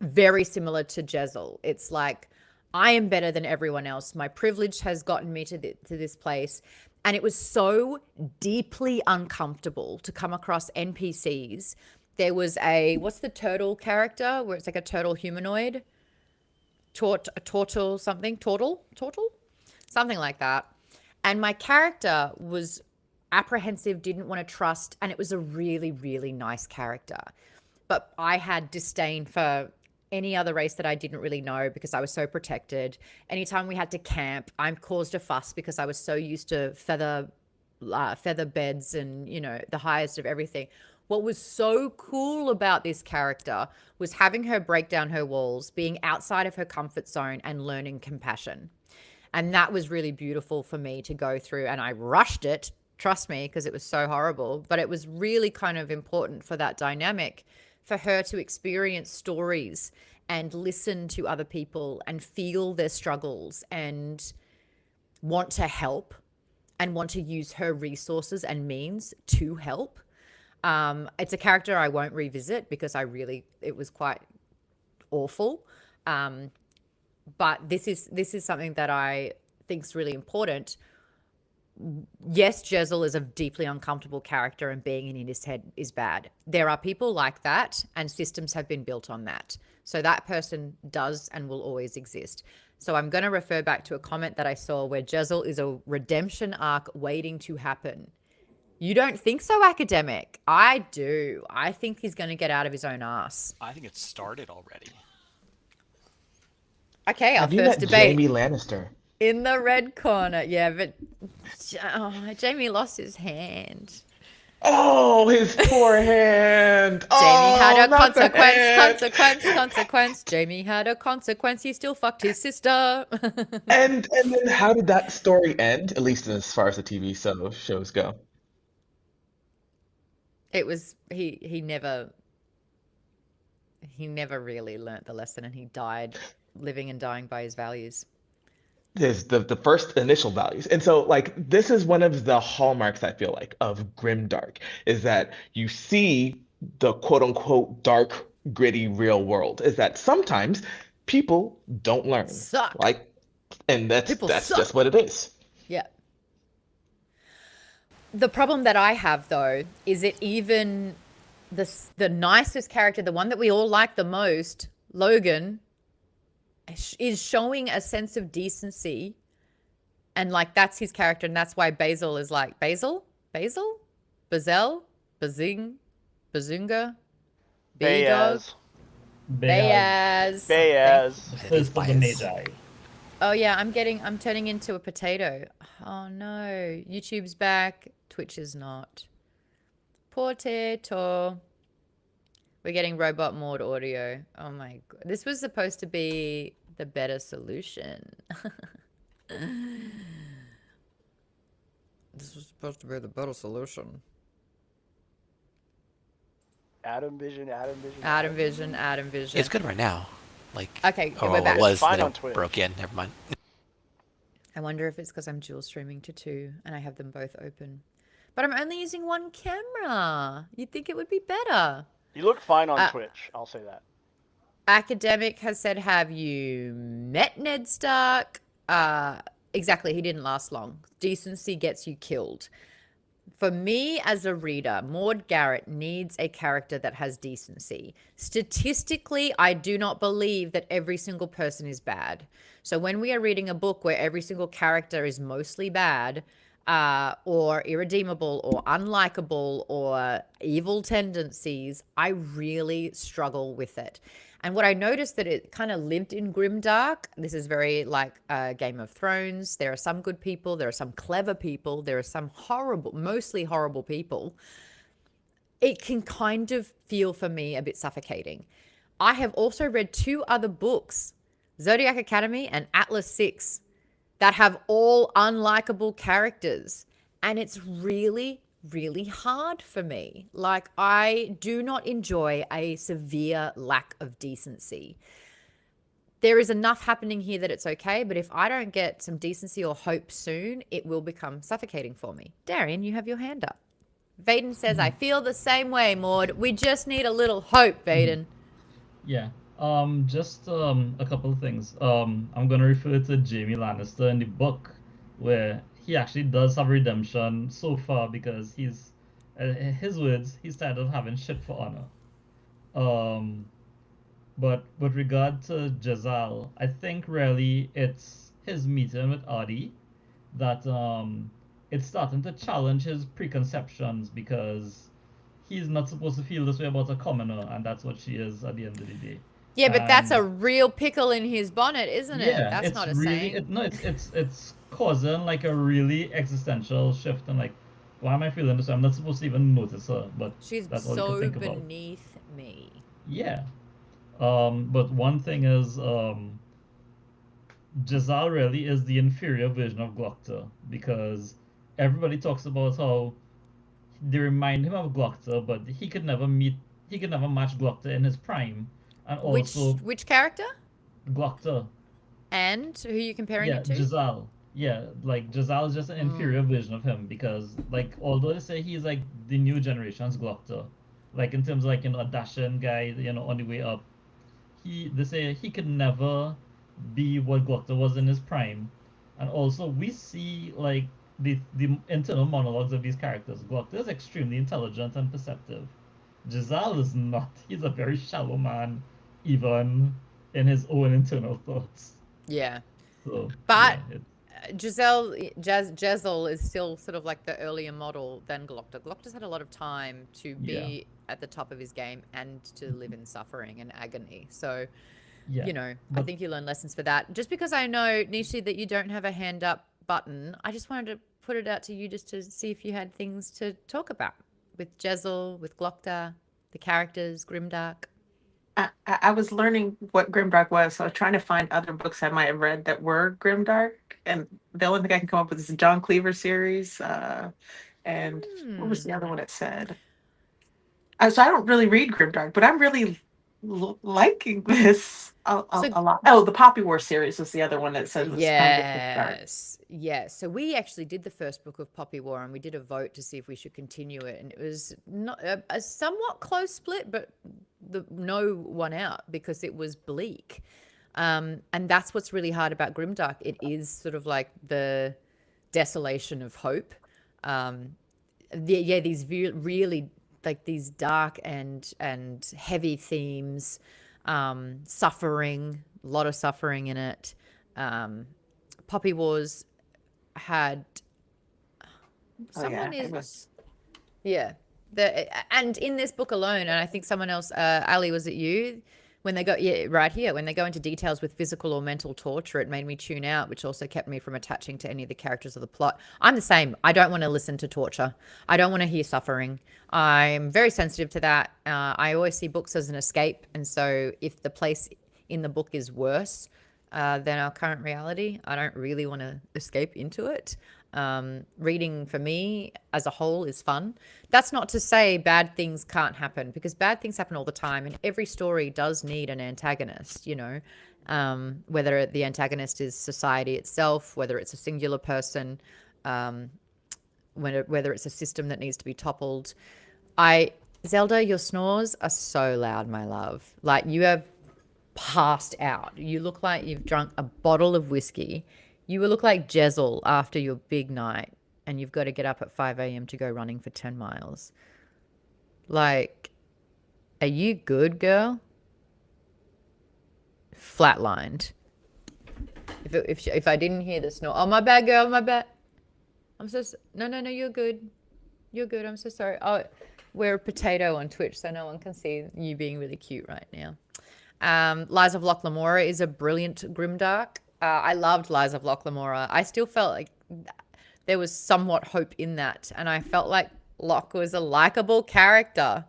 very similar to Jezzel. It's like, I am better than everyone else. My privilege has gotten me to this place. And it was so deeply uncomfortable to come across NPCs. There was what's the turtle character where it's like a turtle humanoid? Tortle something? Tortle? Something like that. And my character was apprehensive, didn't want to trust, and it was a really, really nice character. But I had disdain for any other race that I didn't really know because I was so protected. Anytime we had to camp, I caused a fuss because I was so used to feather beds and, the highest of everything. What was so cool about this character was having her break down her walls, being outside of her comfort zone, and learning compassion. And that was really beautiful for me to go through. And I rushed it, trust me, because it was so horrible. But it was really kind of important for that dynamic, for her to experience stories and listen to other people and feel their struggles and want to help and want to use her resources and means to help. It's a character I won't revisit because it was quite awful. But this is something that I think is really important. Yes, Jezzel is a deeply uncomfortable character, and being in his head is bad. There are people like that, and systems have been built on that. So that person does and will always exist. So I'm going to refer back to a comment that I saw where Jezzel is a redemption arc waiting to happen. You don't think so, Academic? I do. I think he's going to get out of his own ass. I think it started already. Okay, our Have you first met debate. Jamie Lannister? In the red corner. Yeah, but Jamie lost his hand. Oh, his poor hand. Jamie had a not the hand. consequence. Jamie had a consequence. He still fucked his sister. And then how did that story end? At least as far as the TV shows go. It was he never really learnt the lesson, and he died living and dying by his values. There's the first initial values. And so like this is one of the hallmarks I feel like of grimdark is that you see the quote unquote dark, gritty real world is that sometimes people don't learn. Suck. And that's suck. just what it is. Yeah. The problem that I have though is that even the nicest character, the one that we all like the most, Logan, is showing a sense of decency, and like that's his character, and that's why Basil is like Bazing, Bazunga, Bayaz. Bayaz. This is the Magi. Oh yeah, I'm turning into a potato. Oh no, YouTube's back, Twitch is not. Potato. We're getting robot Maude audio. Oh my god. This was supposed to be the better solution. This was supposed to be the better solution. Adam Vision. It's good right now. Okay, we're back. It was, Fine then on it Twitch. broke in. Never mind. I wonder if it's because I'm dual streaming to two and I have them both open. But I'm only using one camera. You'd think it would be better. You look fine on Twitch. I'll say that. Academic has said, have you met Ned Stark? Exactly, he didn't last long. Decency gets you killed. For me as a reader, Maude Garrett needs a character that has decency. Statistically, I do not believe that every single person is bad. So when we are reading a book where every single character is mostly bad, or irredeemable or unlikable or evil tendencies, I really struggle with it. And what I noticed that it kind of lived in grimdark. This is very like Game of Thrones. There are some good people. There are some clever people. There are some horrible, mostly horrible people. It can kind of feel for me a bit suffocating. I have also read two other books, Zodiac Academy and Atlas 6, that have all unlikable characters. And it's really really hard for me. Like, I do not enjoy a severe lack of decency. There is enough happening here that it's okay, but if I don't get some decency or hope soon, it will become suffocating for me. Darian, you have your hand up. Vaden says, I feel the same way, Maude. We just need a little hope, Vaden. Yeah. Just a couple of things. I'm gonna refer to Jaime Lannister in the book, where he actually does have redemption so far because he's, his words, he's tired of having shit for honor. But with regard to Jezal, I think really it's his meeting with Adi that it's starting to challenge his preconceptions because he's not supposed to feel this way about a commoner, and that's what she is at the end of the day. Yeah, but that's a And real pickle in his bonnet, isn't it? yeah, That's it's not a really saying. it's causing like a really existential shift and like, why am I feeling this way? I'm not supposed to even notice her, but She's that's all you can so think about. beneath me. Yeah. But one thing is, Jezal really is the inferior version of Glocta because everybody talks about how they remind him of Glocta, but he could never match Glocta in his prime, and also Which character? Glocta. And who are you comparing Yeah, it to? Jezal. Yeah, like Jezal is just an inferior version of him because, like, although they say he's like the new generation's Glocta, like in terms of like a dashing guy, on the way up, they say he could never be what Glocta was in his prime. And also we see like the internal monologues of these characters. Glocta is extremely intelligent and perceptive. Jezal is not. He's a very shallow man, even in his own internal thoughts. Yeah. So But yeah, Jezal is still sort of like the earlier model than Glocta. Glocta's had a lot of time to be at the top of his game and to live in suffering and agony. So, I think you learn lessons for that. Just because I know, Nishi, that you don't have a hand up button, I just wanted to put it out to you just to see if you had things to talk about with Jezal, with Glocta, the characters, Grimdark. I was learning what Grimdark was, so I was trying to find other books I might have read that were Grimdark, and the only thing I can come up with is the John Cleaver series, and what was the other one it said? So I don't really read Grimdark, but I'm really liking this a lot. Oh, the Poppy War series was the other one that said was kind of Grimdark. Yes. So we actually did the first book of Poppy War, and we did a vote to see if we should continue it, and it was not a somewhat close split, but no one out because it was bleak. And that's what's really hard about Grimdark. It is sort of like the desolation of hope. These really like these dark and heavy themes, suffering, a lot of suffering in it. Poppy Wars had someone and in this book alone, and I think someone else, Ali, was it you? When they go, right here, when they go into details with physical or mental torture, it made me tune out, which also kept me from attaching to any of the characters of the plot. I'm the same. I don't want to listen to torture. I don't want to hear suffering. I'm very sensitive to that. I always see books as an escape. And so if the place in the book is worse than our current reality, I don't really want to escape into it. Reading for me as a whole is fun. That's not to say bad things can't happen, because bad things happen all the time, and every story does need an antagonist, whether the antagonist is society itself, whether it's a singular person, whether it's a system that needs to be toppled. Zelda, your snores are so loud, my love. Like, you have passed out. You look like you've drunk a bottle of whiskey. You will look like Jezal after your big night, and you've got to get up at 5 a.m. to go running for 10 miles. Like, are you good, girl? Flatlined. If I didn't hear the snore, oh, my bad, girl, my bad. I'm so no, you're good. You're good. I'm so sorry. Oh, we're a potato on Twitch, so no one can see you being really cute right now. Lies of Loch Lamora is a brilliant grimdark. I loved Lies of Loch Lamora. I still felt like there was somewhat hope in that, and I felt like Locke was a likable character.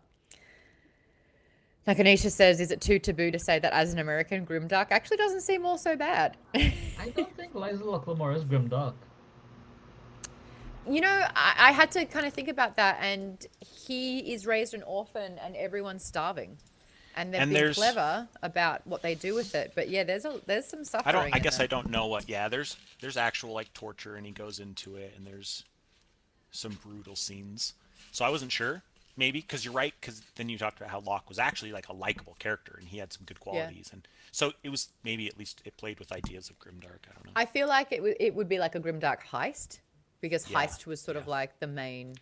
Like Anisha says, is it too taboo to say that as an American, grimdark actually doesn't seem all so bad? I don't think Lies of Loch Lamora is grimdark. You know, I had to kind of think about that, and he is raised an orphan, and everyone's starving, and they've And been there's clever about what they do with it. But yeah, there's some suffering. I guess there. I don't know what. Yeah, there's actual like torture, and he goes into it, and there's some brutal scenes. So I wasn't sure, maybe because you're right. Because then you talked about how Locke was actually like a likable character, and he had some good qualities, and so it was maybe at least it played with ideas of grimdark. I don't know. I feel like it would be like a grimdark heist, because heist was sort of like the main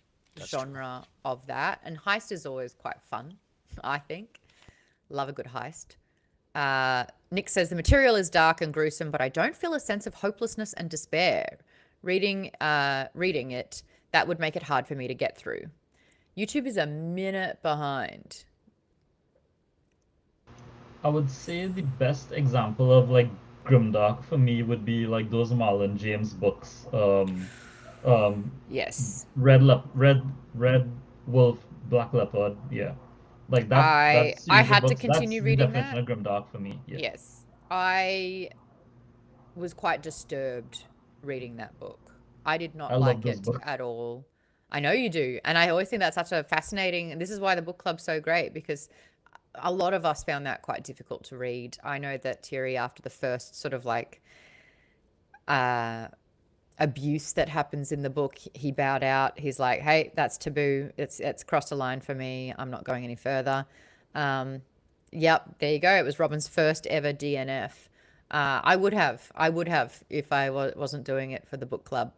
genre of that, and heist is always quite fun. I think, love a good heist. Nick says the material is dark and gruesome, but I don't feel a sense of hopelessness and despair. Reading it, that would make it hard for me to get through. YouTube is a minute behind. I would say the best example of like grimdark for me would be like those Marlon James books. Yes. Red Wolf, Black Leopard. Yeah, like that I series of had to books. That's continue the reading definition that. of grimdark for me. Yeah. Yes. I was quite disturbed reading that book. I did not I love like those it books. at all. I know you do. And I always think that's such a fascinating, and this is why the book club's so great, because a lot of us found that quite difficult to read. I know that Thierry, after the first sort of like abuse that happens in the book, he bowed out. He's like, hey, that's taboo. It's crossed a line for me. I'm not going any further. Yep, there you go. It was Robin's first ever DNF. I would have if I wasn't doing it for the book club.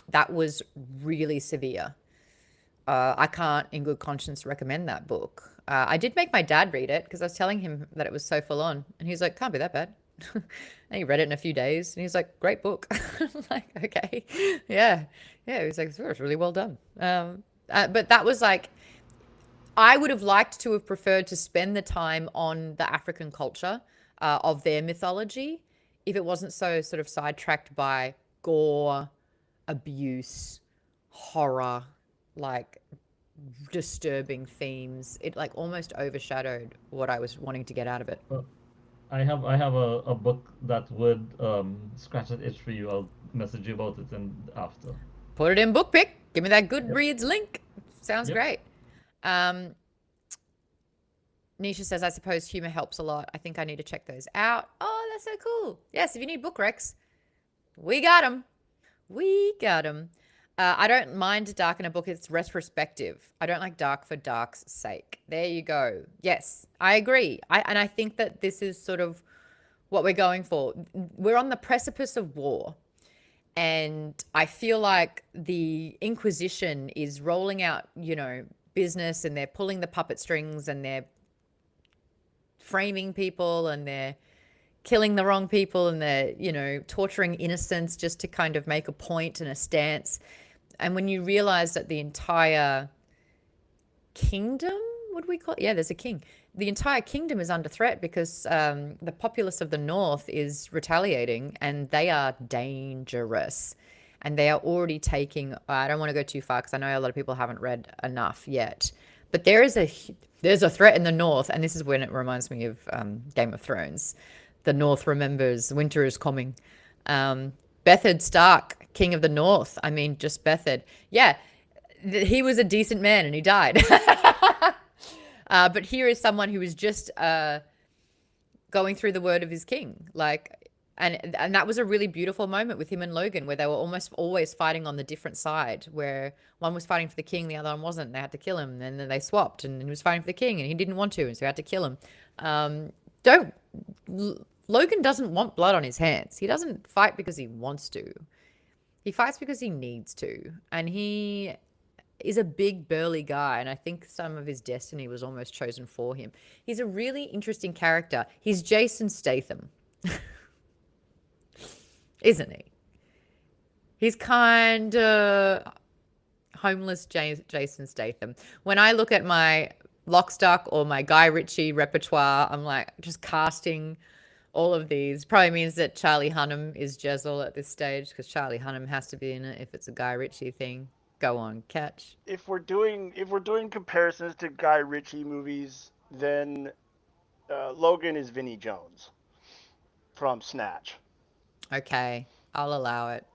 That was really severe. I can't in good conscience recommend that book. I did make my dad read it because I was telling him that it was so full on, and he's like, can't be that bad. And he read it in a few days, and he's like, great book. I'm like, okay, yeah. He was like, it's really well done. But that was like, I would have liked to have preferred to spend the time on the African culture of their mythology if it wasn't so sort of sidetracked by gore, abuse, horror, like disturbing themes. It like almost overshadowed what I was wanting to get out of it. I have a book that would scratch that itch for you. I'll message you about it and after. Put it in book pick. Give me that Goodreads link. Sounds great. Nisha says, I suppose humor helps a lot. I think I need to check those out. Oh, that's so cool. Yes, if you need book recs, we got them. I don't mind dark in a book. It's retrospective. I don't like dark for dark's sake. There you go. Yes, I agree. And I think that this is sort of what we're going for. We're on the precipice of war. And I feel like the Inquisition is rolling out, business, and they're pulling the puppet strings, and they're framing people, and they're killing the wrong people, and they're, torturing innocents just to kind of make a point and a stance. And when you realize that the entire kingdom, what do we call it? Yeah, there's a king. The entire kingdom is under threat because the populace of the north is retaliating, and they are dangerous. And they are already taking, I don't want to go too far because I know a lot of people haven't read enough yet, but there's a threat in the north, and this is when it reminds me of Game of Thrones. The north remembers winter is coming. Bethard Stark, king of the north. I mean, just Bethard. Yeah, he was a decent man and he died. But here is someone who is just going through the word of his king. And that was a really beautiful moment with him and Logan, where they were almost always fighting on the different side, where one was fighting for the king, the other one wasn't, and they had to kill him. And then they swapped, and he was fighting for the king and he didn't want to, and so he had to kill him. Logan doesn't want blood on his hands. He doesn't fight because he wants to. He fights because he needs to. And he is a big, burly guy, and I think some of his destiny was almost chosen for him. He's a really interesting character. He's Jason Statham, isn't he? He's kind of homeless Jason Statham. When I look at my Lockstock or my Guy Ritchie repertoire, I'm like just casting all of these. Probably means that Charlie Hunnam is Jezzel at this stage, because Charlie Hunnam has to be in it if it's a Guy Ritchie thing. Go on, catch. If we're doing comparisons to Guy Ritchie movies, then Logan is Vinnie Jones from Snatch. Okay, I'll allow it.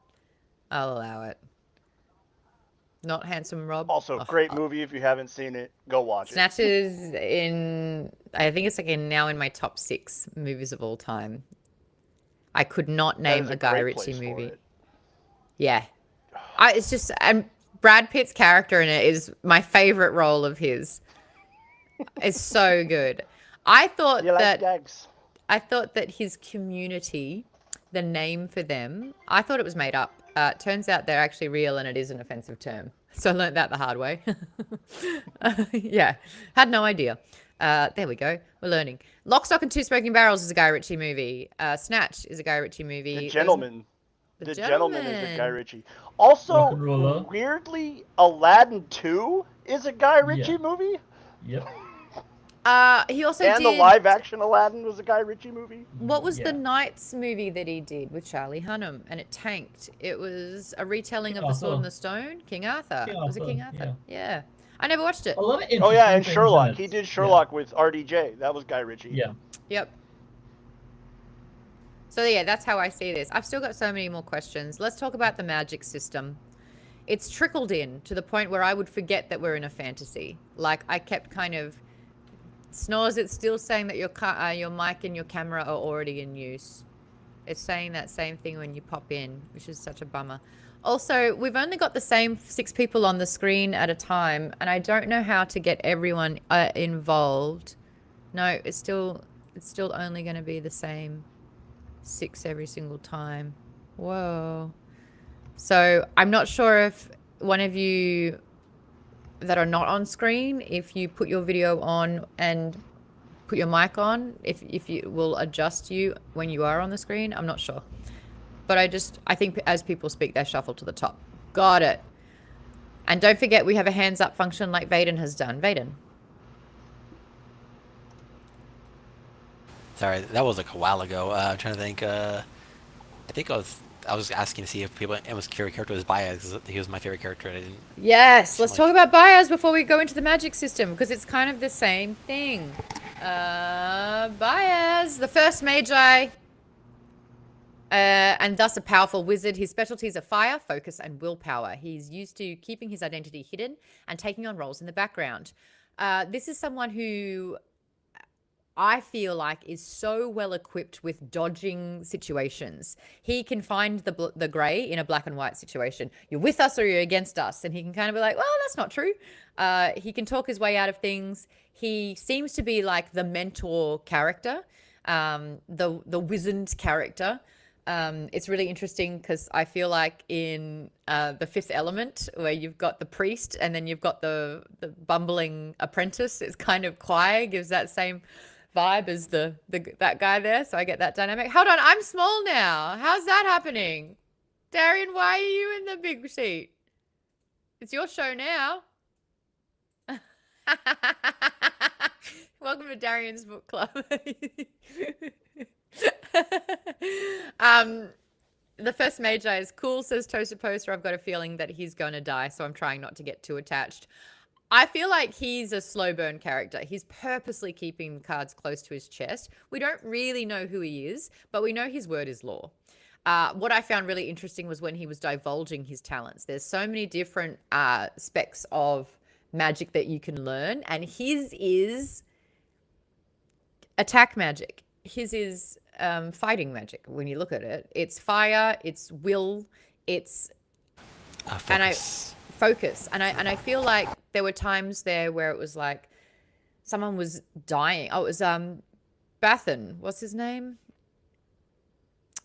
Not Handsome Rob. Also, great movie. If you haven't seen it, go watch it. Snatch is in, I think it's like now in my top 6 movies of all time. I could not name a Guy Ritchie movie. Yeah. It's just, and Brad Pitt's character in it is my favorite role of his. It's so good. I thought that his Community, the name for them, I thought it was made up. Turns out they're actually real and it is an offensive term. So I learned that the hard way. Yeah, had no idea. There we go. We're learning. Lock, Stock, and Two Smoking Barrels is a Guy Ritchie movie. Snatch is a Guy Ritchie movie. The Gentleman. The Gentleman is a Guy Ritchie. Also, weirdly, Aladdin 2 is a Guy Ritchie movie. Yep. He also did... the live-action Aladdin was a Guy Ritchie movie. What was the Knights movie that he did with Charlie Hunnam? And it tanked. It was a retelling of The Sword and the Stone. King Arthur. Was it King Arthur? Yeah. I never watched it. A lot of and Sherlock. He did Sherlock with RDJ. That was Guy Ritchie. Yeah. Yep. So yeah, that's how I see this. I've still got so many more questions. Let's talk about the magic system. It's trickled in to the point where I would forget that we're in a fantasy. Like, I kept kind of... Snores, it's still saying that your mic and your camera are already in use. It's saying that same thing when you pop in, which is such a bummer. Also, we've only got the same 6 people on the screen at a time, and I don't know how to get everyone involved. No, it's still only going to be the same 6 every single time. Whoa. So I'm not sure if one of you that are not on screen, if you put your video on and put your mic on, if you will adjust you when you are on the screen. I'm not sure. But I think as people speak, they shuffle to the top. Got it. And don't forget, we have a hands up function like Vaden has done. Vaden. Sorry, that was like a while ago. I'm trying to think. I think I was asking to see if it was favorite character was Baez. He was my favorite character. And I didn't. Yes, let's talk about Baez before we go into the magic system, because it's kind of the same thing. Baez, the first Magi, and thus a powerful wizard. His specialties are fire, focus, and willpower. He's used to keeping his identity hidden and taking on roles in the background. This is someone who I feel like is so well equipped with dodging situations. He can find the gray in a black and white situation. You're with us or you're against us. And he can kind of be like, well, that's not true. He can talk his way out of things. He seems to be like the mentor character, the wizened character. It's really interesting because I feel like in The Fifth Element, where you've got the priest and then you've got the bumbling apprentice, it's kind of choir, gives that same vibe as that guy there. So I get that dynamic. Hold on, I'm small now. How's that happening? Darian, why are you in the big seat? It's your show now. Welcome to Darian's book club. The first Magi is cool, says Toaster Poster. I've got a feeling that he's going to die, so I'm trying not to get too attached. I feel like he's a slow burn character. He's purposely keeping the cards close to his chest. We don't really know who he is, but we know his word is law. What I found really interesting was when he was divulging his talents. There's so many different specs of magic that you can learn, and his is attack magic. His is fighting magic. When you look at it, it's fire, it's will, it's focus. And I feel like there were times there where it was like someone was dying. Oh, it was Bathan. What's his name?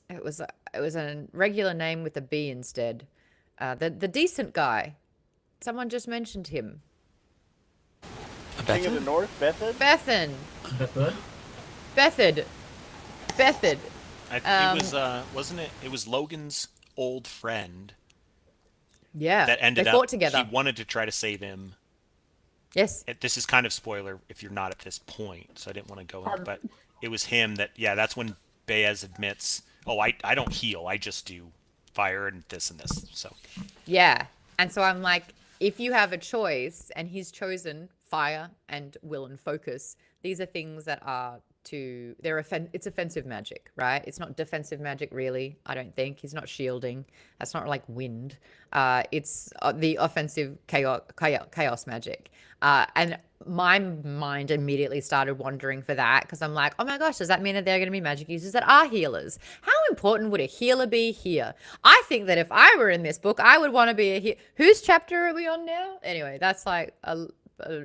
It was a regular name with a B instead. The decent guy. Someone just mentioned him. King of the North, Bethard? Bethan. Bethard? Bethard. Bethard. It was wasn't it? It was Logan's old friend. Yeah. That ended they up fought together. He wanted to try to save him. Yes. This is kind of spoiler if you're not at this point, so I didn't want to go in. But it was him that. Yeah, that's when Baez admits, "Oh, I don't heal. I just do fire and this and this." So. Yeah, and so I'm like, if you have a choice, and he's chosen fire and will and focus, these are things that are to it's offensive magic, right? It's not defensive magic, really. I don't think he's not shielding. That's not like wind. It's the offensive chaos magic. And my mind immediately started wandering for that because I'm like, oh my gosh, does that mean that there are going to be magic users that are healers? How important would a healer be here? I think that if I were in this book, I would want to be a healer. Whose chapter are we on now? Anyway, that's like an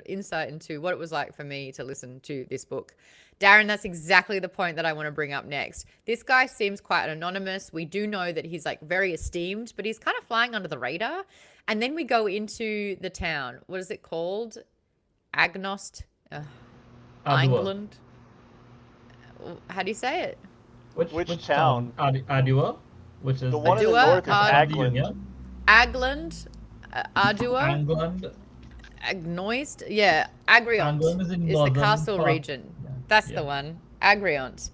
insight into what it was like for me to listen to this book. Darren, that's exactly the point that I want to bring up next. This guy seems quite anonymous. We do know that he's like very esteemed, but he's kind of flying under the radar. And then we go into the town. What is it called? Agnost? England? How do you say it? Which town? Adua, which is the one in the north is Agland. Agland? Ardua? England. Agnoist? Yeah, Agriont England is the castle part. region. Yeah. That's the one. Agriont.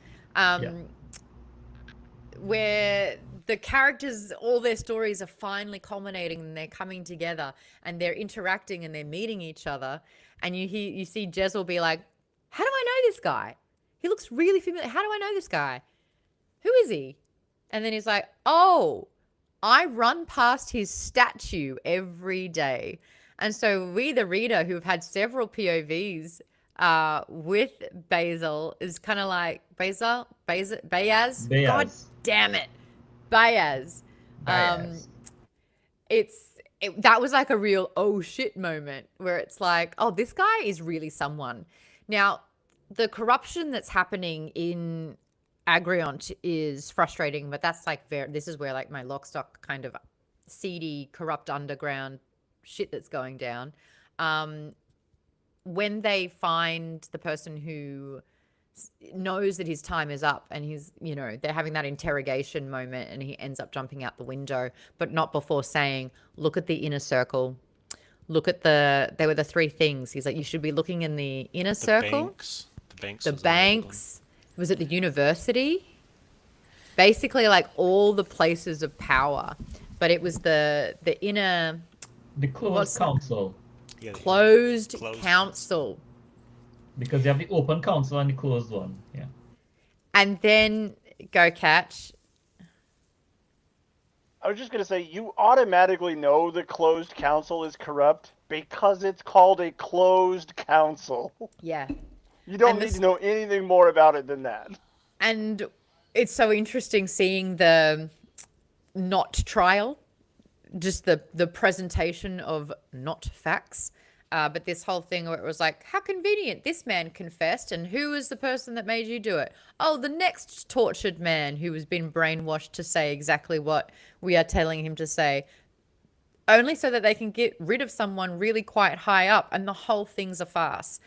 Where the characters, all their stories are finally culminating and they're coming together and they're interacting and they're meeting each other. And you see Jezal be like, how do I know this guy? He looks really familiar. How do I know this guy? Who is he? And then he's like, oh, I run past his statue every day. And so we, the reader, who have had several POVs with Basil, is kind of like, Bayaz? God damn it. Bayaz. That was like a real oh shit moment where it's like, oh, this guy is really someone. Now, the corruption that's happening in Agriont is frustrating, but that's like this is where like my Lockstock kind of seedy, corrupt underground shit that's going down. When they find the person who knows that his time is up and he's, they're having that interrogation moment and he ends up jumping out the window, but not before saying, look at the inner circle. Look at there were the three things. He's like, you should be looking in the inner circle. The banks. Was it the university? Basically like all the places of power, but it was the inner... The closed council. Yeah, closed council. Because you have the open council and the closed one. Yeah. And then go catch. I was just going to say, you automatically know the closed council is corrupt because it's called a closed council. Yeah. You don't need to know anything more about it than that. And it's so interesting seeing the not trial, just the presentation of not facts. But this whole thing where it was like, how convenient, this man confessed, and who is the person that made you do it? Oh, the next tortured man who has been brainwashed to say exactly what we are telling him to say, only so that they can get rid of someone really quite high up, and the whole thing's a farce.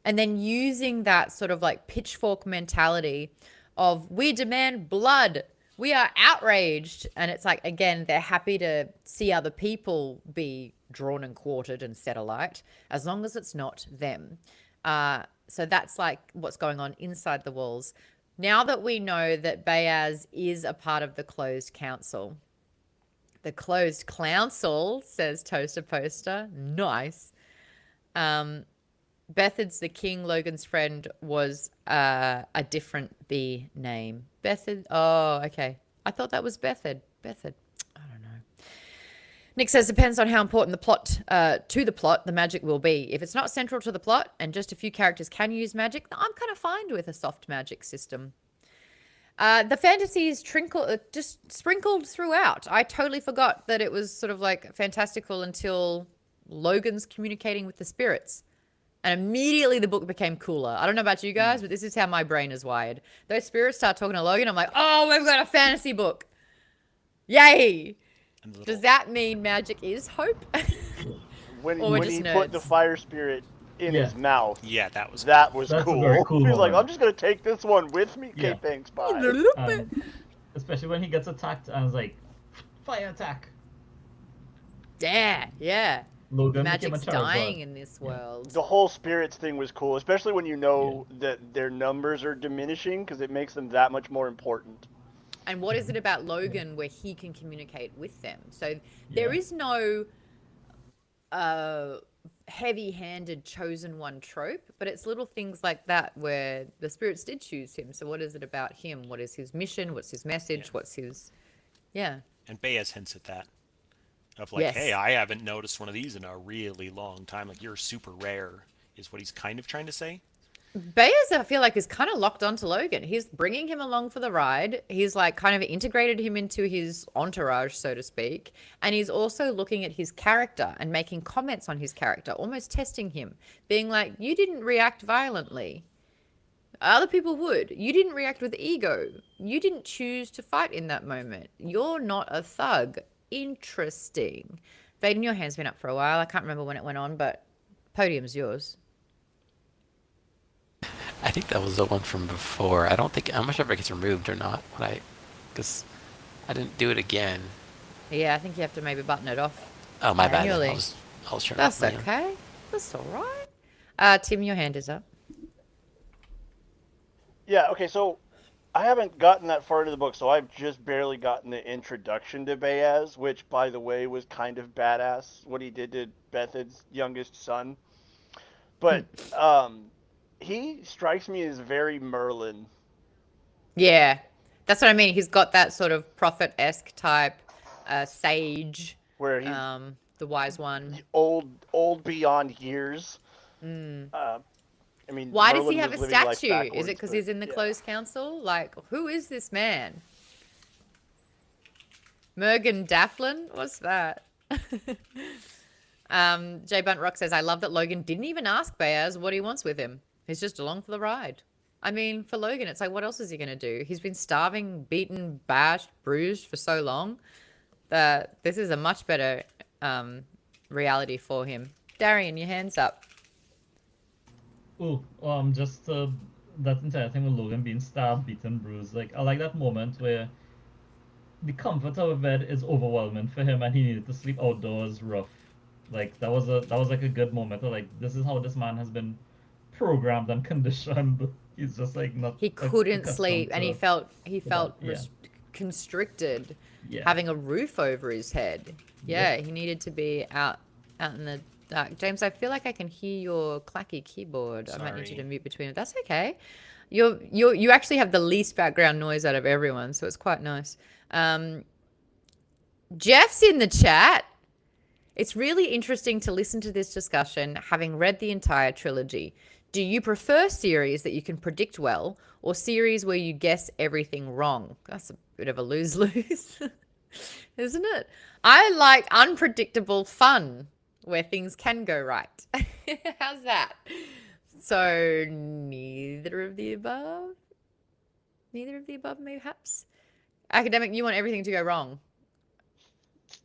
And then using that sort of like pitchfork mentality of, we demand blood, we are outraged. And it's like, again, they're happy to see other people be drawn and quartered and set alight, as long as it's not them. So that's like what's going on inside the walls. Now that we know that Bayaz is a part of the closed council, the closed clouncil, says Toaster Poster. Nice. Bethard's the king. Logan's friend was a different B name. Bethard. Oh, okay. I thought that was Bethard. Bethard. I don't know. Nick says, depends on how important the plot, the magic will be. If it's not central to the plot and just a few characters can use magic, I'm kind of fine with a soft magic system. The fantasy is just sprinkled throughout. I totally forgot that it was sort of like fantastical until Logan's communicating with the spirits. And immediately the book became cooler. I don't know about you guys, but this is how my brain is wired. Those spirits start talking to Logan, I'm like, oh, we've got a fantasy book. Yay. Does that mean magic is hope? when he put the fire spirit in his mouth. Yeah, that was cool. Very cool. He was like, I'm just going to take this one with me. Okay, thanks, bye. Especially when he gets attacked and it's like, fire attack. Yeah. Logan Magic's dying in this world. The whole spirits thing was cool, especially when you know that their numbers are diminishing, because it makes them that much more important. And what is it about Logan where he can communicate with them? So there is no heavy-handed chosen one trope, but it's little things like that where the spirits did choose him. So what is it about him? What is his mission? What's his message? Yeah. What's his, yeah. And Baez hints at that of like, hey, Yes. I haven't noticed one of these in a really long time. Like you're super rare, is what he's kind of trying to say. Baez, I feel like, is kind of locked onto Logan. He's bringing him along for the ride. He's like kind of integrated him into his entourage, so to speak. And he's also looking at his character and making comments on his character, almost testing him, being like, you didn't react violently. Other people would. You didn't react with ego. You didn't choose to fight in that moment. You're not a thug. Interesting. Vaden, your hand's been up for a while. I can't remember when it went on, but podium's yours. I think that was the one from before. I'm not sure if it gets removed or not. Because I didn't do it again. Yeah, I think you have to maybe button it off Oh, my bad. manually. I was trying That's to. okay. That's all right. Tim, your hand is up. Yeah, okay, so I haven't gotten that far into the book, so I've just barely gotten the introduction to Baez, which, by the way, was kind of badass, what he did to Bethod's youngest son. But he strikes me as very Merlin. Yeah, that's what I mean. He's got that sort of prophet-esque type sage, Where he's the wise one. old beyond years. I mean, Why does Merlin he have was a living life statue? Is backwards, it because but he's in the yeah. closed council? Like, who is this man? Mergen Dafflin? What's that? Jay Bunt Rock says, I love that Logan didn't even ask Baez what he wants with him. He's just along for the ride. I mean, for Logan, it's like, what else is he going to do? He's been starving, beaten, bashed, bruised for so long that this is a much better reality for him. Darian, your hand's up. Oh, just that entire thing with Logan being stabbed, beaten, bruised. Like I like that moment where the comfort of a bed is overwhelming for him, and he needed to sleep outdoors rough. Like that was like a good moment. Of, like this is how this man has been programmed and conditioned. He's just like not. He couldn't sleep, and he felt yeah. constricted, Yeah. having a roof over his head. Yeah, he needed to be out in the dark. James, I feel like I can hear your clacky keyboard. I might need you to Sorry. mute between it. That's okay. You actually have the least background noise out of everyone, so it's quite nice. Jeff's in the chat. It's really interesting to listen to this discussion, having read the entire trilogy. Do you prefer series that you can predict well, or series where you guess everything wrong? That's a bit of a lose-lose, isn't it? I like unpredictable fun where things can go right. How's that? So neither of the above? Neither of the above, perhaps? Academic, you want everything to go wrong.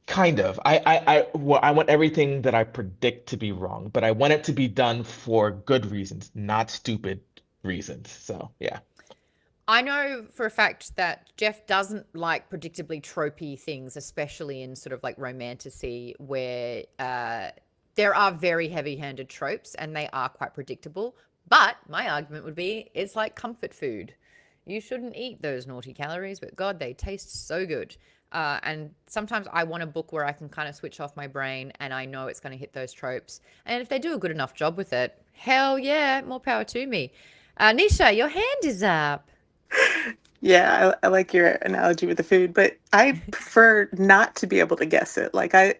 Kind of. I want everything that I predict to be wrong, but I want it to be done for good reasons, not stupid reasons. So, yeah. I know for a fact that Jeff doesn't like predictably tropey things, especially in sort of like romantasy, where there are very heavy-handed tropes and they are quite predictable. But my argument would be it's like comfort food. You shouldn't eat those naughty calories, but God, they taste so good. And sometimes I want a book where I can kind of switch off my brain and I know it's going to hit those tropes. And if they do a good enough job with it, hell yeah, more power to me. Nisha, your hand is up. Yeah, I like your analogy with the food, but I prefer not to be able to guess it. Like I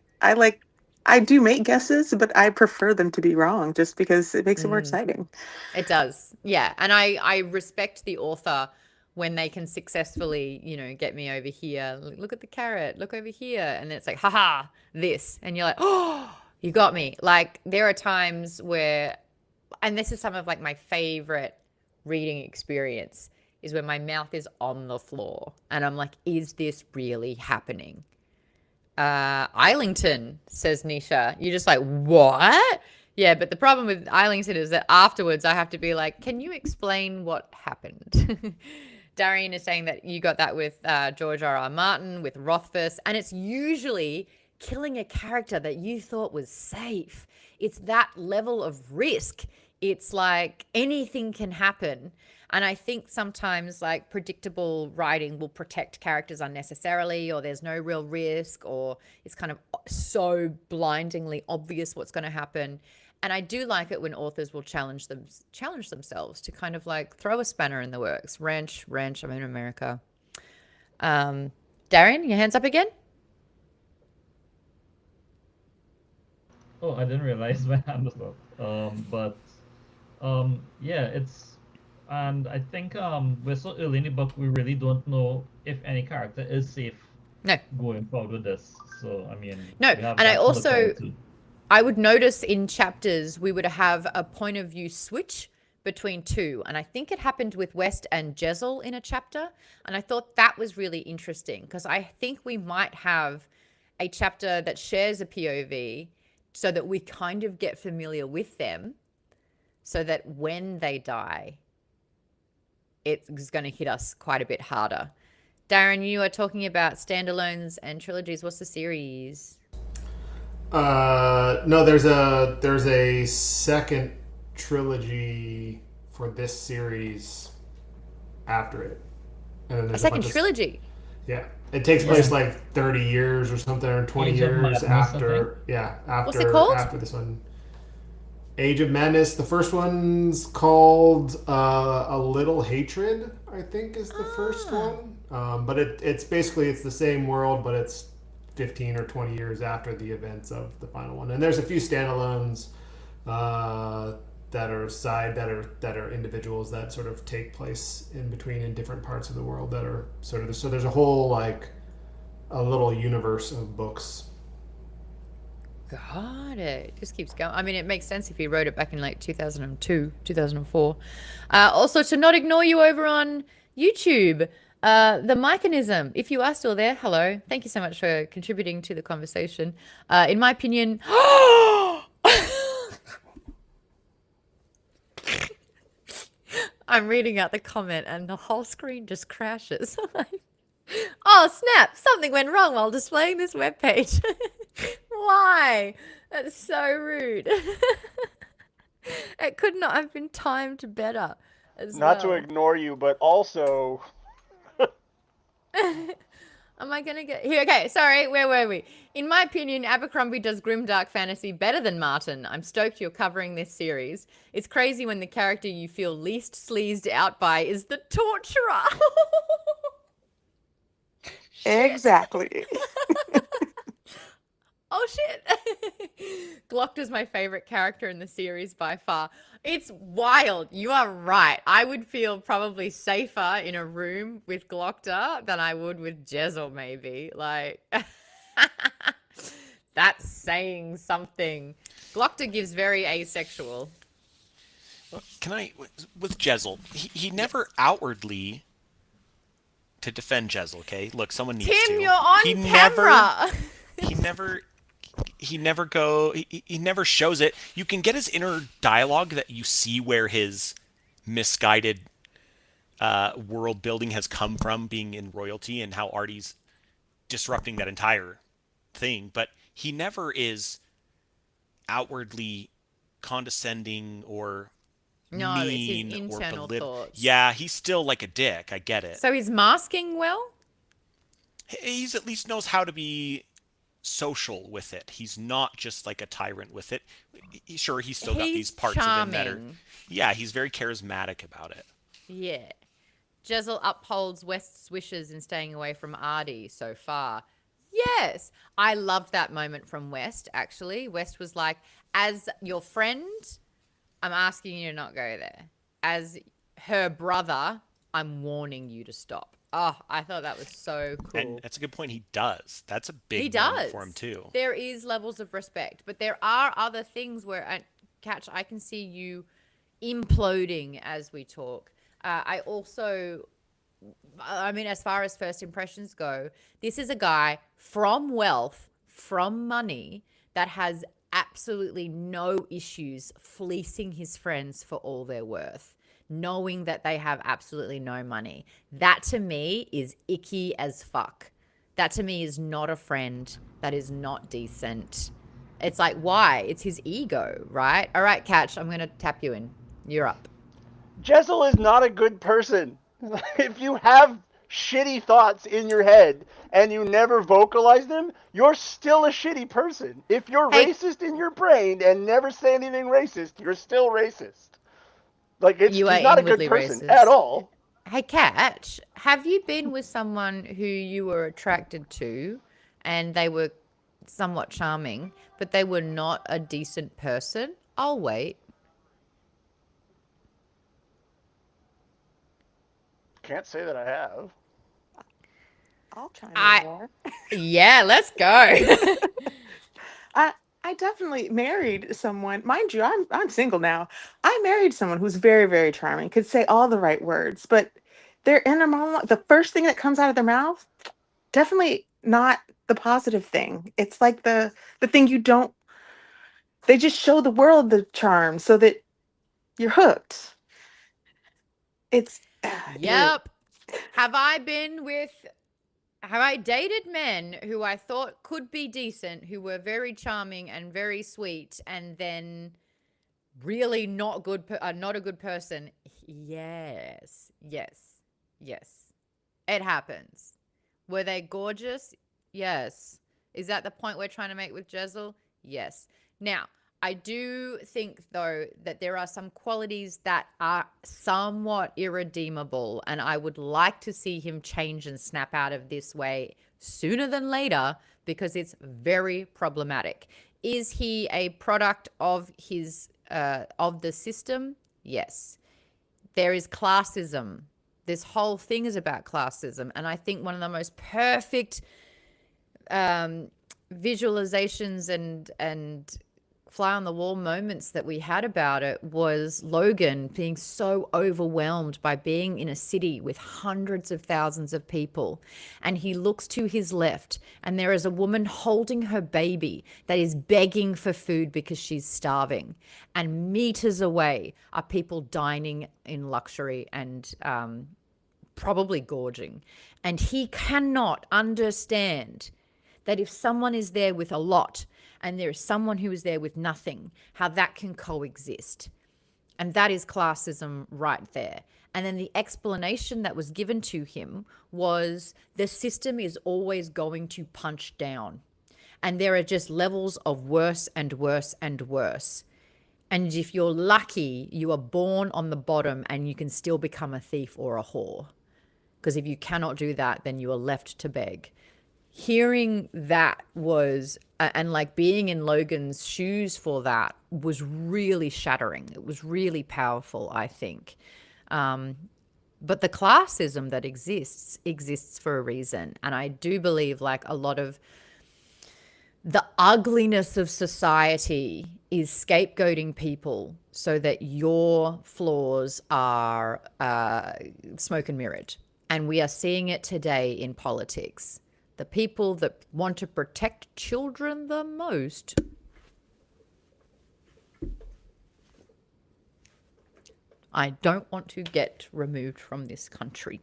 do make guesses, but I prefer them to be wrong just because it makes it more exciting. It does. Yeah. And I respect the author when they can successfully, get me over here. Look at the carrot. Look over here. And it's like, haha, this. And you're like, oh, you got me. Like there are times where, and this is some of like my favorite reading experience, is when my mouth is on the floor and I'm like, is this really happening? Islington, says Nisha. You're just like, what? Yeah, but the problem with Islington is that afterwards I have to be like, can you explain what happened? Darian is saying that you got that with George R.R. Martin, with Rothfuss, and it's usually killing a character that you thought was safe. It's that level of risk. It's like anything can happen. And I think sometimes like predictable writing will protect characters unnecessarily, or there's no real risk, or it's kind of so blindingly obvious what's going to happen. And I do like it when authors will challenge themselves to kind of like throw a spanner in the works. Wrench, I'm in America. Darian, your hands up again? Oh, I didn't realize my hand was up. Yeah, and I think we're so early in the book, we really don't know if any character is safe going forward with this. So I mean, no, we have and I that to look also forward to. I would notice in chapters we would have a point of view switch between two, and I think it happened with West and Jezzel in a chapter, and I thought that was really interesting because I think we might have a chapter that shares a POV so that we kind of get familiar with them, so that when they die, it's going to hit us quite a bit harder. Darren, you are talking about standalones and trilogies. What's the series? No, there's a second trilogy for this series after it. And then there's a second trilogy? Yeah. It takes place like 30 years or something, or 20 years after. Yeah, after. What's it called? After this one. Age of Madness. The first one's called A Little Hatred, I think is the first one. But it's basically the same world, but it's 15 or 20 years after the events of the final one. And there's a few standalones that are individuals that sort of take place in between in different parts of the world that are sort of so there's a whole like a little universe of books. Got it. Just keeps going. I mean, it makes sense if he wrote it back in like 2002, 2004. Also, to not ignore you over on YouTube, the mechanism, if you are still there, hello. Thank you so much for contributing to the conversation. In my opinion, I'm reading out the comment and the whole screen just crashes. Oh, snap. Something went wrong while displaying this webpage. Why? That's so rude. It could not have been timed better. Not to ignore you, but also... Am I gonna get here? Okay, sorry, where were we? In my opinion, Abercrombie does grimdark fantasy better than Martin. I'm stoked you're covering this series. It's crazy when the character you feel least sleazed out by is the torturer. Exactly. Oh shit. Glockter's my favorite character in the series by far. It's wild. You are right. I would feel probably safer in a room with Glockter than I would with Jezzel, maybe. Like, that's saying something. Glockter gives very asexual. Can I, with Jezzel, he never outwardly, to defend Jezzel, okay? Look, someone needs to. Tim, you're on camera. He never shows it. You can get his inner dialogue that you see where his misguided world building has come from, being in royalty, and how Artie's disrupting that entire thing. But he never is outwardly condescending or mean it's his internal thoughts. Yeah, he's still like a dick. I get it. So he's masking well? He's at least knows how to be social with it. He's not just like a tyrant with it. Sure, he's still got these parts of him that are... Yeah, he's very charismatic about it. Yeah. Jezzel upholds West's wishes in staying away from Artie so far. Yes. I loved that moment from West, actually. West was like, as your friend, I'm asking you to not go there. As her brother, I'm warning you to stop. Oh, I thought that was so cool. And that's a good point. He does. That's a big moment for him too. There is levels of respect, but there are other things where, Catch, I can see you imploding as we talk. I mean, as far as first impressions go, this is a guy from wealth, from money, that has absolutely no issues fleecing his friends for all they're worth, knowing that they have absolutely no money. That to me is icky as fuck. That to me is not a friend. That is not decent. It's like, why? It's his ego, right? All right, Catch, I'm going to tap you in. You're up. Jezzel is not a good person. If you have shitty thoughts in your head and you never vocalize them, you're still a shitty person. If you're Hey- racist in your brain and never say anything racist, you're still racist. Like You are he's not a good inwardly person racist. at all. Hey, Kat, have you been with someone who you were attracted to and they were somewhat charming, but they were not a decent person? I'll wait. Can't say that I have. I'll chime I- in more. Yeah, let's go. I definitely married someone. Mind you, I'm single now. I married someone who's very, very charming, could say all the right words, but their inner monologue, the first thing that comes out of their mouth, definitely not the positive thing. It's like the thing you don't. They just show the world the charm so that you're hooked. It's Yep. Have I dated men who I thought could be decent, who were very charming and very sweet, and then really not a good person? Yes. It happens. Were they gorgeous? Yes. Is that the point we're trying to make with Jezzel? Yes. Now, I do think, though, that there are some qualities that are somewhat irredeemable, and I would like to see him change and snap out of this way sooner than later because it's very problematic. Is he a product of the system? Yes. There is classism. This whole thing is about classism, and I think one of the most perfect visualizations and fly on the wall moments that we had about it was Logan being so overwhelmed by being in a city with hundreds of thousands of people, and he looks to his left and there is a woman holding her baby that is begging for food because she's starving, and meters away are people dining in luxury and probably gorging, and he cannot understand that if someone is there with a lot and there is someone who is there with nothing, how that can coexist. And that is classism right there. And then the explanation that was given to him was the system is always going to punch down. And there are just levels of worse and worse and worse. And if you're lucky, you are born on the bottom and you can still become a thief or a whore. Because if you cannot do that, then you are left to beg. Hearing that was, and like being in Logan's shoes for that was really shattering. It was really powerful, I think. But the classism that exists for a reason. And I do believe like a lot of the ugliness of society is scapegoating people so that your flaws are smoke and mirrored. And we are seeing it today in politics. The people that want to protect children the most I don't want to get removed from this country.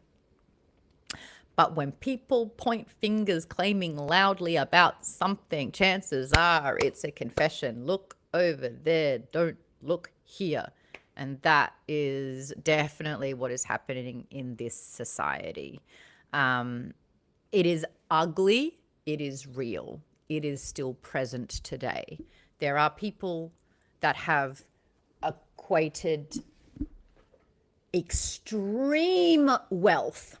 But when people point fingers claiming loudly about something, chances are it's a confession. Look over there, don't look here. And that is definitely what is happening in this society. It is ugly. It is real. It is still present today. There are people that have equated extreme wealth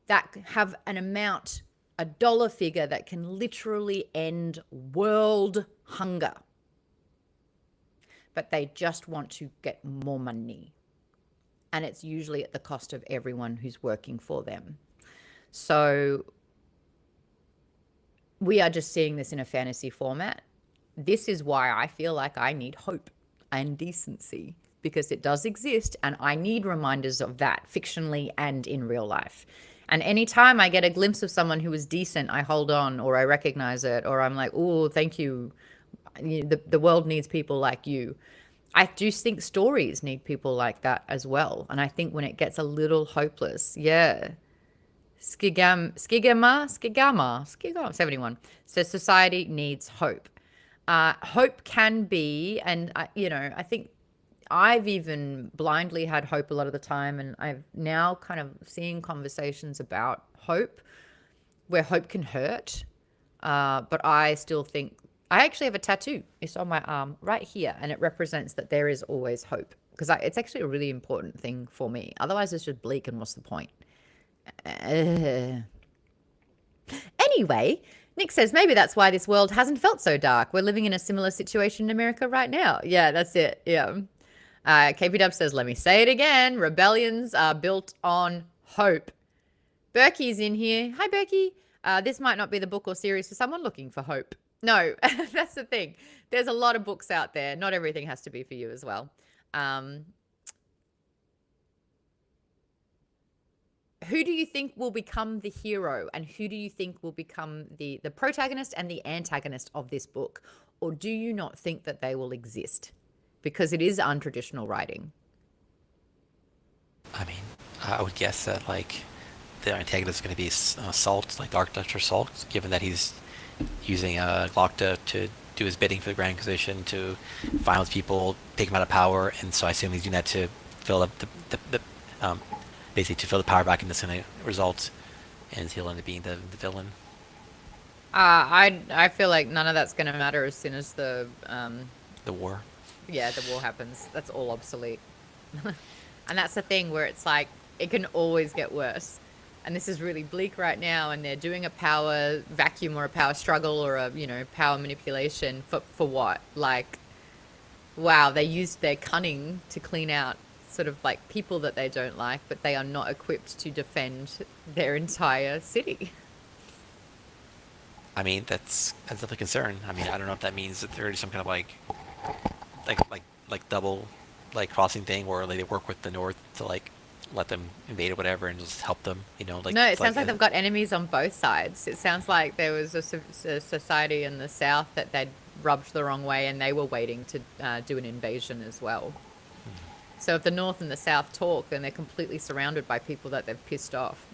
that have an amount, a dollar figure that can literally end world hunger. But they just want to get more money. And it's usually at the cost of everyone who's working for them. So we are just seeing this in a fantasy format. This is why I feel like I need hope and decency, because it does exist and I need reminders of that fictionally and in real life. And anytime I get a glimpse of someone who is decent, I hold on, or I recognize it, or I'm like, oh, thank you. The world needs people like you. I do think stories need people like that as well. And I think when it gets a little hopeless, yeah. Skigama, 71 says society needs hope. Hope can be, and I think I've even blindly had hope a lot of the time, and I've now kind of seeing conversations about hope where hope can hurt. But I still think I actually have a tattoo. It's on my arm right here, and it represents that there is always hope, because it's actually a really important thing for me. Otherwise, it's just bleak, and what's the point? Anyway, Nick says maybe that's why this world hasn't felt so dark. We're living in a similar situation in America right now. Yeah, that's it. Yeah. KP Dub says, let me say it again. Rebellions are built on hope. Berkey's in here. Hi, Berkey. This might not be the book or series for someone looking for hope. No, that's the thing. There's a lot of books out there. Not everything has to be for you as well. Who do you think will become the hero, and who do you think will become the protagonist and the antagonist of this book? Or do you not think that they will exist? Because it is untraditional writing. I mean, I would guess that, like, the antagonist is going to be Salt, like Dark Dr. Salt, given that he's using Glocta to do his bidding for the Grand Inquisition, to silence people, take him out of power, and so I assume he's doing that to fill up the basically to fill the power back, and that's going to result, and he'll end up being the villain. I feel like none of that's going to matter as soon as the war. Yeah, the war happens. That's all obsolete. And that's the thing where it's like, it can always get worse. And this is really bleak right now, and they're doing a power vacuum or a power struggle or a, power manipulation for what? Like, wow, they used their cunning to clean out sort of like people that they don't like, but they are not equipped to defend their entire city. I mean, that's definitely a concern. I mean, I don't know if that means that there is some kind of like double crossing thing where they work with the North to like let them invade or whatever and just help them, No, it sounds like they've got enemies on both sides. It sounds like there was a society in the South that they'd rubbed the wrong way, and they were waiting to do an invasion as well. So if the North and the South talk, then they're completely surrounded by people that they've pissed off.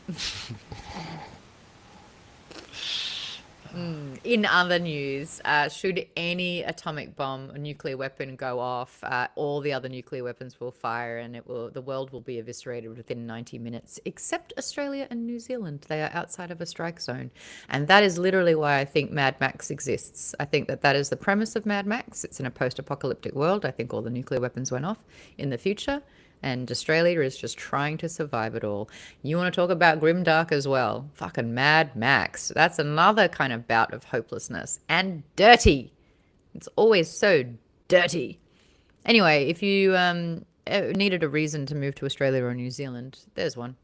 In other news, should any atomic bomb or nuclear weapon go off, all the other nuclear weapons will fire, and the world will be eviscerated within 90 minutes, except Australia and New Zealand. They are outside of a strike zone. And that is literally why I think Mad Max exists. I think that is the premise of Mad Max. It's in a post-apocalyptic world. I think all the nuclear weapons went off in the future, and Australia is just trying to survive it all. You want to talk about grimdark as well? Fucking Mad Max. That's another kind of bout of hopelessness. And dirty. It's always so dirty. Anyway, if you needed a reason to move to Australia or New Zealand, there's one.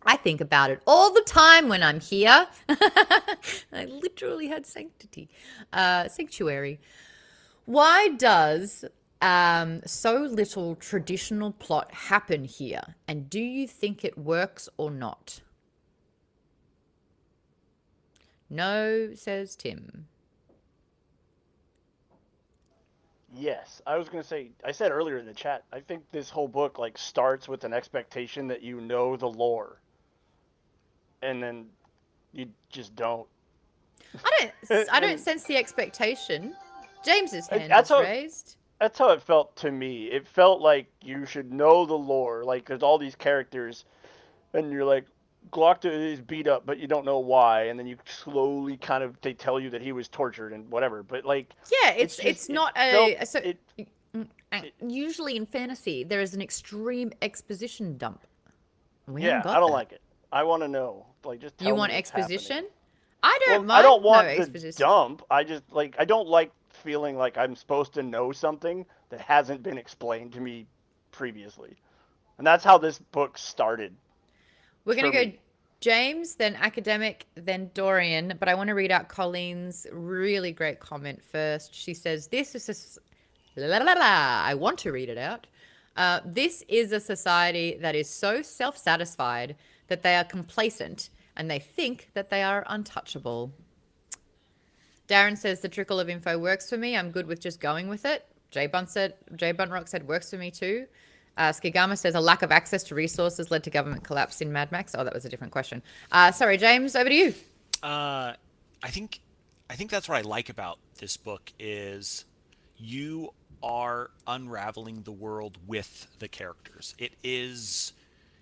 I think about it all the time when I'm here. I literally had sanctuary. Why does so little traditional plot happen here, and do you think it works or not? No, says Tim. Yes, I was going to say, I said earlier in the chat, I think this whole book like starts with an expectation that you know the lore, and then you just don't. I don't sense the expectation. James's hand is raised. That's how it felt to me. It felt like you should know the lore, like there's all these characters, and you're like, Glocta is beat up, but you don't know why, and then you slowly they tell you that he was tortured and whatever. But like, yeah, usually in fantasy there is an extreme exposition dump. I don't like it. I want to know. Like, just tell me what's exposition? Happening. I don't mind. I don't want no the exposition. dump. I just I don't like feeling like I'm supposed to know something that hasn't been explained to me previously. And that's how this book started. We're going to go James, then Academic, then Dorian, but I want to read out Colleen's really great comment first. She says, I want to read it out. This is a society that is so self-satisfied that they are complacent and they think that they are untouchable. Darren says the trickle of info works for me. I'm good with just going with it. Jay Buntrock said works for me too. Skigama says a lack of access to resources led to government collapse in Mad Max. Oh, that was a different question. Sorry, James, over to you. I think that's what I like about this book is you are unraveling the world with the characters.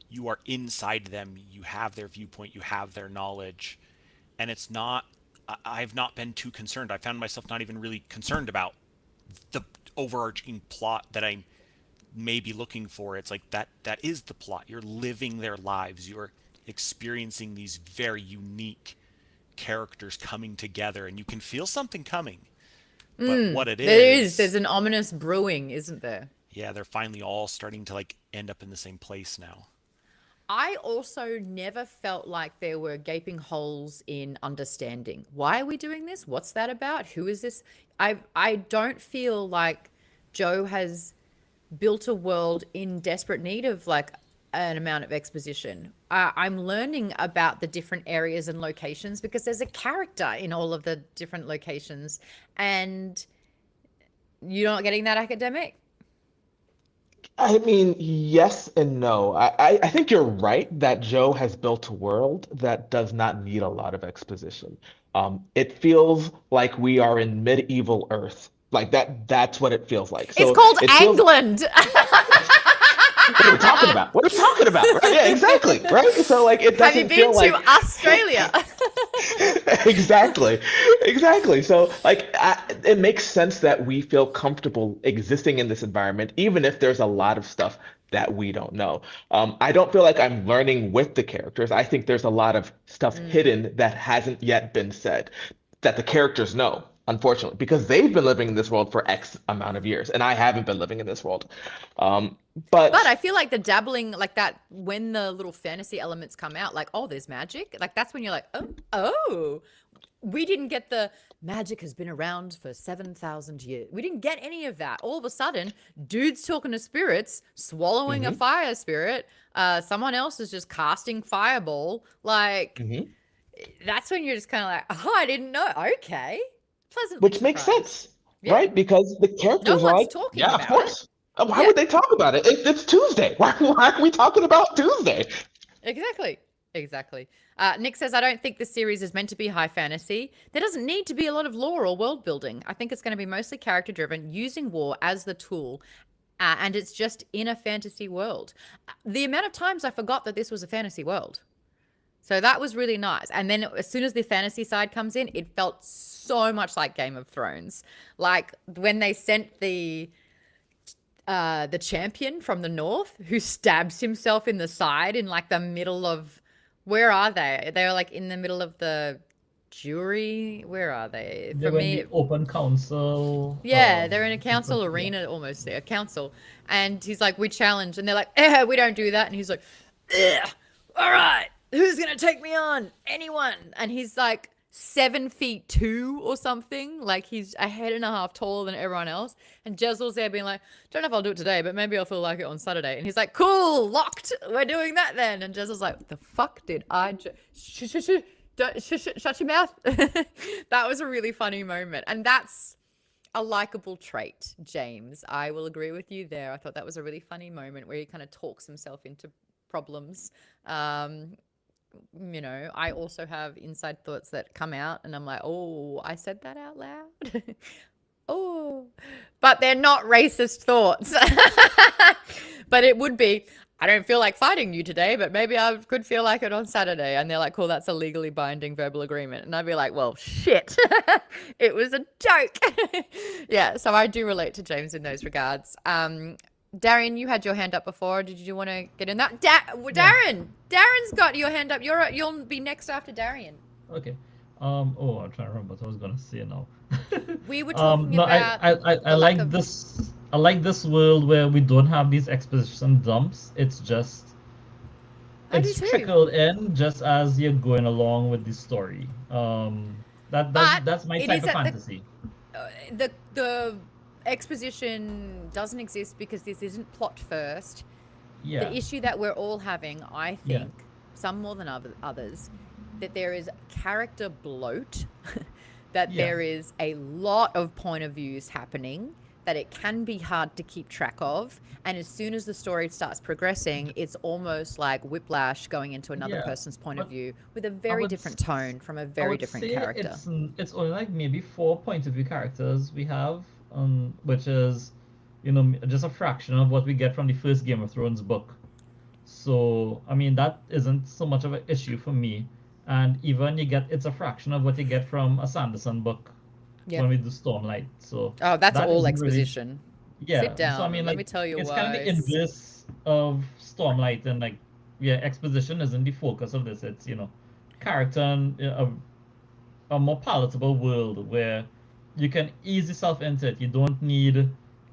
You are inside them, you have their viewpoint, you have their knowledge, and it's not, I've not been too concerned. I found myself not even really concerned about the overarching plot that I may be looking for. It's like that is the plot. You're living their lives. You're experiencing these very unique characters coming together, and you can feel something coming. But what it is, there's an ominous brewing, isn't there? yeah, they're finally all starting to like end up in the same place now. I also never felt like there were gaping holes in understanding. Why are we doing this? What's that about? Who is this? I don't feel like Joe has built a world in desperate need of like an amount of exposition. I'm learning about the different areas and locations because there's a character in all of the different locations, and you're not getting that academic. I mean, yes and no. I think you're right that Joe has built a world that does not need a lot of exposition. It feels like we are in medieval Earth. Like that's what it feels like. It's So called it feels England. what are we talking about? What are we talking about? Right? Yeah, exactly. Right? So like it Have you doesn't been feel to like Australia? exactly. So like it makes sense that we feel comfortable existing in this environment, even if there's a lot of stuff that we don't know. I don't feel like I'm learning with the characters. I think there's a lot of stuff hidden that hasn't yet been said that the characters know, unfortunately, because they've been living in this world for X amount of years, and I haven't been living in this world. Um, But I but feel like the dabbling, like that, when the little fantasy elements come out, like, oh, there's magic. Like, that's when you're like, oh, we didn't get the magic has been around for 7,000 years. We didn't get any of that. All of a sudden, dude's talking to spirits, swallowing a Mhm, fire spirit. Someone else is just casting fireball. Like, mhm. that's when you're just kind of like, oh, I didn't know. Okay. Pleasantly Which makes surprised. sense, Yeah. right? Because the No characters are one's like, talking yeah, of about it. course. Why Yeah. would they talk about it? It's Tuesday. Why are we talking about Tuesday? Exactly. Nick says, I don't think the series is meant to be high fantasy. There doesn't need to be a lot of lore or world building. I think it's going to be mostly character driven, using war as the tool. And it's just in a fantasy world. The amount of times I forgot that this was a fantasy world. So that was really nice. And then as soon as the fantasy side comes in, it felt so much like Game of Thrones. Like when they sent the champion from the north who stabs himself in the side in like the middle of, where are they? They're like in the middle of the jury. Where are they? They For were in me, the open council. yeah, they're in a council Yeah. arena almost there, council. And he's like, we challenge. And they're like, we don't do that. And he's like, all right, who's going to take me on? Anyone. And he's like 7'2" or something. Like he's a head and a half taller than everyone else. And Jezel's there being like, don't know if I'll do it today, but maybe I'll feel like it on Saturday. And he's like, cool, locked. We're doing that then. And Jezel's like, the fuck did I shut your mouth. That was a really funny moment. And that's a likable trait, James. I will agree with you there. I thought that was a really funny moment where he kind of talks himself into problems. You know, I also have inside thoughts that come out and I'm like, oh, I said that out loud. Oh, but they're not racist thoughts. But it would be, I don't feel like fighting you today, but maybe I could feel like it on Saturday. And they're like, cool, that's a legally binding verbal agreement. And I'd be like, well, shit, it was a joke. Yeah, so I do relate to James in those regards. Darian, you had your hand up before. Did you want to get in that? Darren's got your hand up. You'll be next after Darian. Okay. Oh, I'm trying to remember what I was gonna say now. We were talking No, about I the like lack of- this. I like this world where we don't have these exposition dumps. It's just I do it's too. trickled in just as you're going along with the story. But That's my it type is of at the- fantasy. the exposition doesn't exist because this isn't plot first. Yeah. The issue that we're all having, I Yeah. think, some more than others, that there is character bloat, that Yeah. there is a lot of point of views happening, that it can be hard to keep track of. And as soon as the story starts progressing, it's almost like whiplash going into another Yeah, person's point of but view with a very would different s- tone from a I very would different say character. It's only like maybe 4 point of view characters we have, which is just a fraction of what we get from the first Game of Thrones book. So, I mean, that isn't so much of an issue for me. And even it's a fraction of what you get from a Sanderson book when we do Stormlight. So Oh, that's that all isn't really, exposition. Sit yeah. So I down and mean, let like, me tell you it's kind of the why. inverse of Stormlight, and like, yeah, exposition isn't the focus of this. It's character and a more palatable world where you can ease yourself into it. You don't need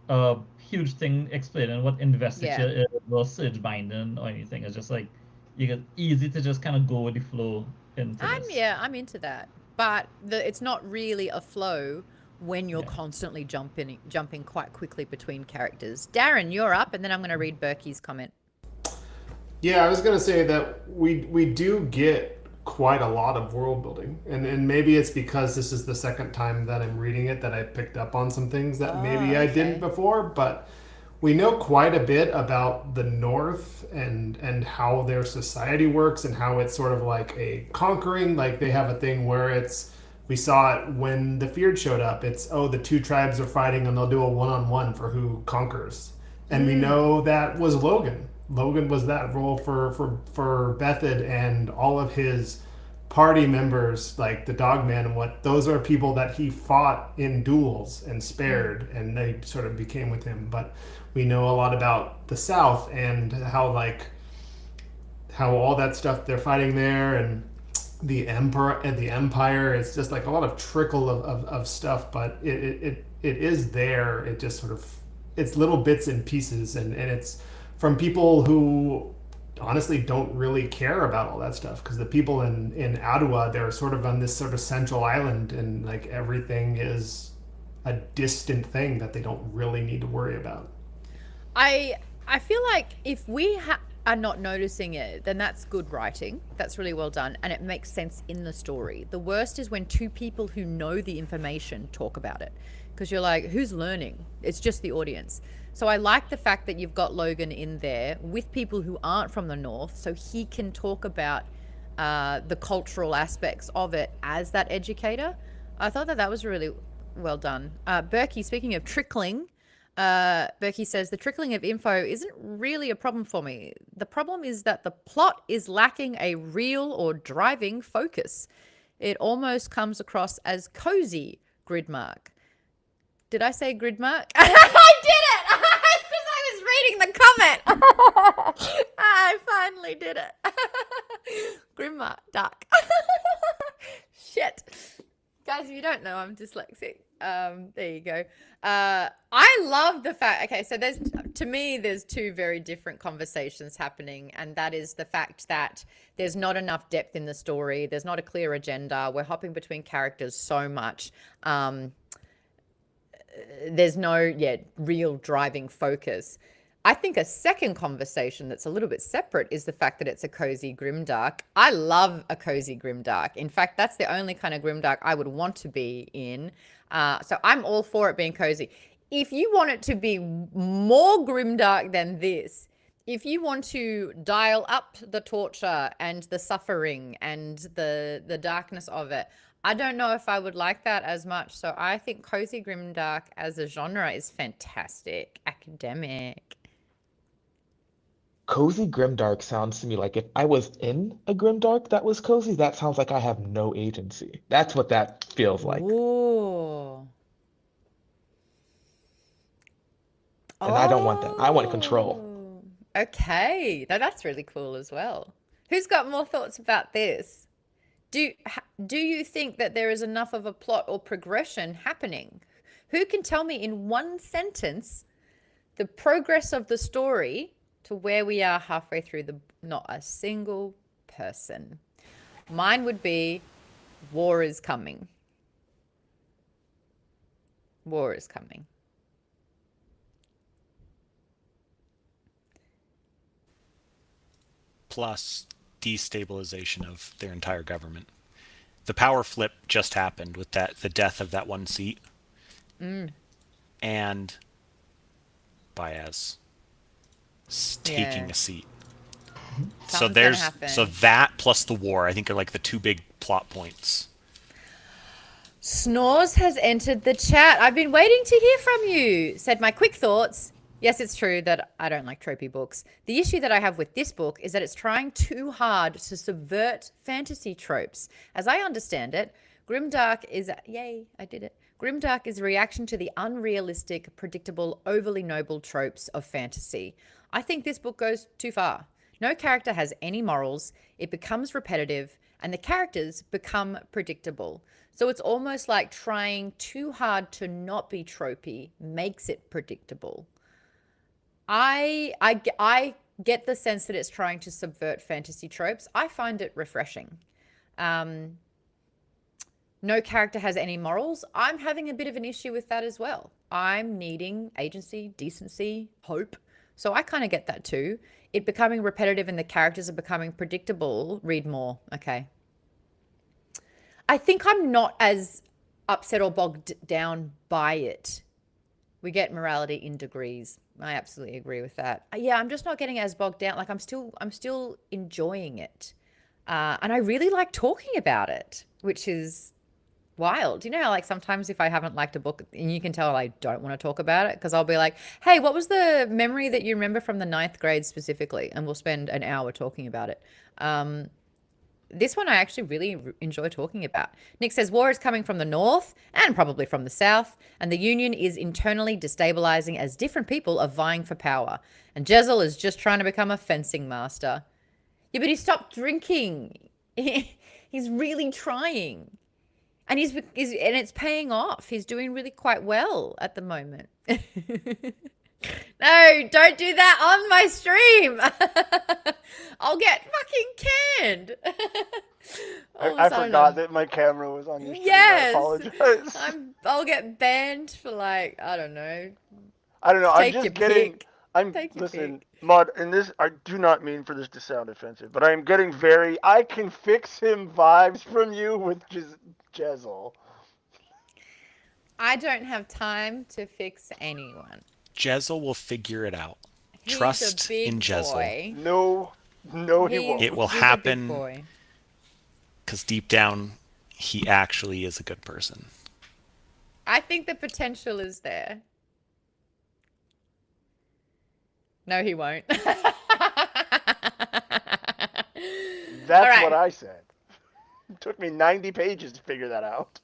a huge thing explaining what investiture is or surge binding or anything. It's just like you get easy to just kind of go with the flow into this. I'm into that. But it's not really a flow when you're Yeah. constantly jumping quite quickly between characters. Darren, you're up, and then I'm going to read Berkey's comment. Yeah, I was gonna say that we do get quite a lot of world building, and maybe it's because this is the second time that I'm reading it that I picked up on some things that maybe I didn't before, but we know quite a bit about the North and how their society works and how it's sort of like a conquering, like they have a thing where we saw it when the Feared showed up. It's, oh, the two tribes are fighting and they'll do a one-on-one for who conquers. And we know that was Logan. Logan was that role for Bethad and all of his party members, like the Dogman and what, those are people that he fought in duels and spared, and they sort of became with him. But we know a lot about the South and how all that stuff they're fighting there, and the Empire. It's just like a lot of trickle of stuff, but it is there. It just sort of, it's little bits and pieces, and it's from people who honestly don't really care about all that stuff, because the people in Ottawa, they're sort of on this sort of central island, and like everything is a distant thing that they don't really need to worry about. I feel like if we are not noticing it, then that's good writing. That's really well done, and it makes sense in the story. The worst is when two people who know the information talk about it, because you're like, who's learning? It's just the audience. So I like the fact that you've got Logan in there with people who aren't from the North, so he can talk about the cultural aspects of it as that educator. I thought that was really well done. Berkey, speaking of trickling, Berkey says, the trickling of info isn't really a problem for me. The problem is that the plot is lacking a real or driving focus. It almost comes across as cozy, Gridmark. Did I say Gridmark? I did it! Because I was reading the comment. I finally did it. Gridmark, dark. Shit. Guys, if you don't know, I'm dyslexic. There you go. I love the fact, okay, so there's two very different conversations happening, and that is the fact that there's not enough depth in the story. There's not a clear agenda. We're hopping between characters so much. There's no real driving focus. I think a second conversation that's a little bit separate is the fact that it's a cozy grimdark. I love a cozy grimdark. In fact, that's the only kind of grimdark I would want to be in. So I'm all for it being cozy. If you want it to be more grimdark than this, if you want to dial up the torture and the suffering and the darkness of it, I don't know if I would like that as much. So I think cozy grimdark as a genre is fantastic. Academic. Cozy grimdark sounds to me like if I was in a grimdark that was cozy, that sounds like I have no agency. That's what that feels like. Ooh. And I don't want that. I want control. Okay. Now that's really cool as well. Who's got more thoughts about this? Do you think that there is enough of a plot or progression happening? Who can tell me in one sentence the progress of the story to where we are halfway through not a single person. Mine would be war is coming. War is coming. Plus destabilization of their entire government. The power flip just happened with the death of that one seat. And Baez taking a seat. Something's So that plus the war, I think, are like the two big plot points. Snores has entered the chat. I've been waiting to hear from you. Said my quick thoughts. Yes, it's true that I don't like tropey books. The issue that I have with this book is that it's trying too hard to subvert fantasy tropes. As I understand it, Grimdark is... Yay, I did it. Grimdark is a reaction to the unrealistic, predictable, overly noble tropes of fantasy. I think this book goes too far. No character has any morals, it becomes repetitive, and the characters become predictable. So it's almost like trying too hard to not be tropey makes it predictable. I get the sense that it's trying to subvert fantasy tropes. I find it refreshing. No character has any morals. I'm having a bit of an issue with that as well. I'm needing agency, decency, hope. So I kind of get that too. It becoming repetitive and the characters are becoming predictable. Read more. Okay. I think I'm not as upset or bogged down by it. We get morality in degrees. I absolutely agree with that. Yeah, I'm just not getting as bogged down. Like I'm still enjoying it. And I really like talking about it, which is wild. You know how like sometimes if I haven't liked a book and you can tell I don't want to talk about it because I'll be like, hey, what was the memory that you remember from the 9th grade specifically? And we'll spend an hour talking about it. This one I actually really enjoy talking about. Nick says, war is coming from the north and probably from the south, and the Union is internally destabilizing as different people are vying for power. And Jezzel is just trying to become a fencing master. Yeah, but he stopped drinking. He's really trying. And and it's paying off. He's doing really quite well at the moment. No, don't do that on my stream. I'll get fucking canned. I forgot that my camera was on your stream. Yes. I apologize. I'll get banned for like, I don't know. I'm just getting. Take your Listen, pick. Maude, and this I do not mean for this to sound offensive, but I am getting very I can fix him vibes from you with Jezzel. I don't have time to fix anyone. Jezzel will figure it out. He's Trust a big in Jezzel. boy. No, he won't. It will He's a big happen boy. because deep down, he actually is a good person. I think the potential is there. No, he won't. That's right. what I said. It took me 90 pages to figure that out.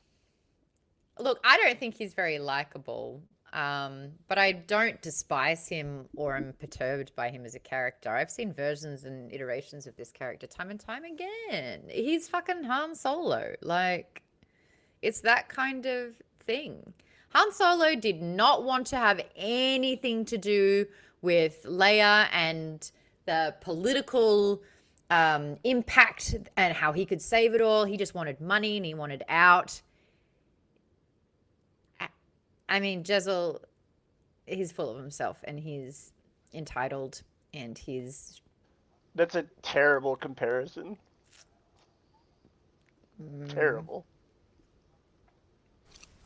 Look, I don't think he's very likable, but I don't despise him or am perturbed by him as a character. I've seen versions and iterations of this character time and time again. He's fucking Han Solo. Like, it's that kind of thing. Han Solo did not want to have anything to do with Leia and the political impact and how he could save it all. He just wanted money and he wanted out. I mean, Jezzel, he's full of himself and he's entitled and he's... That's a terrible comparison. Terrible.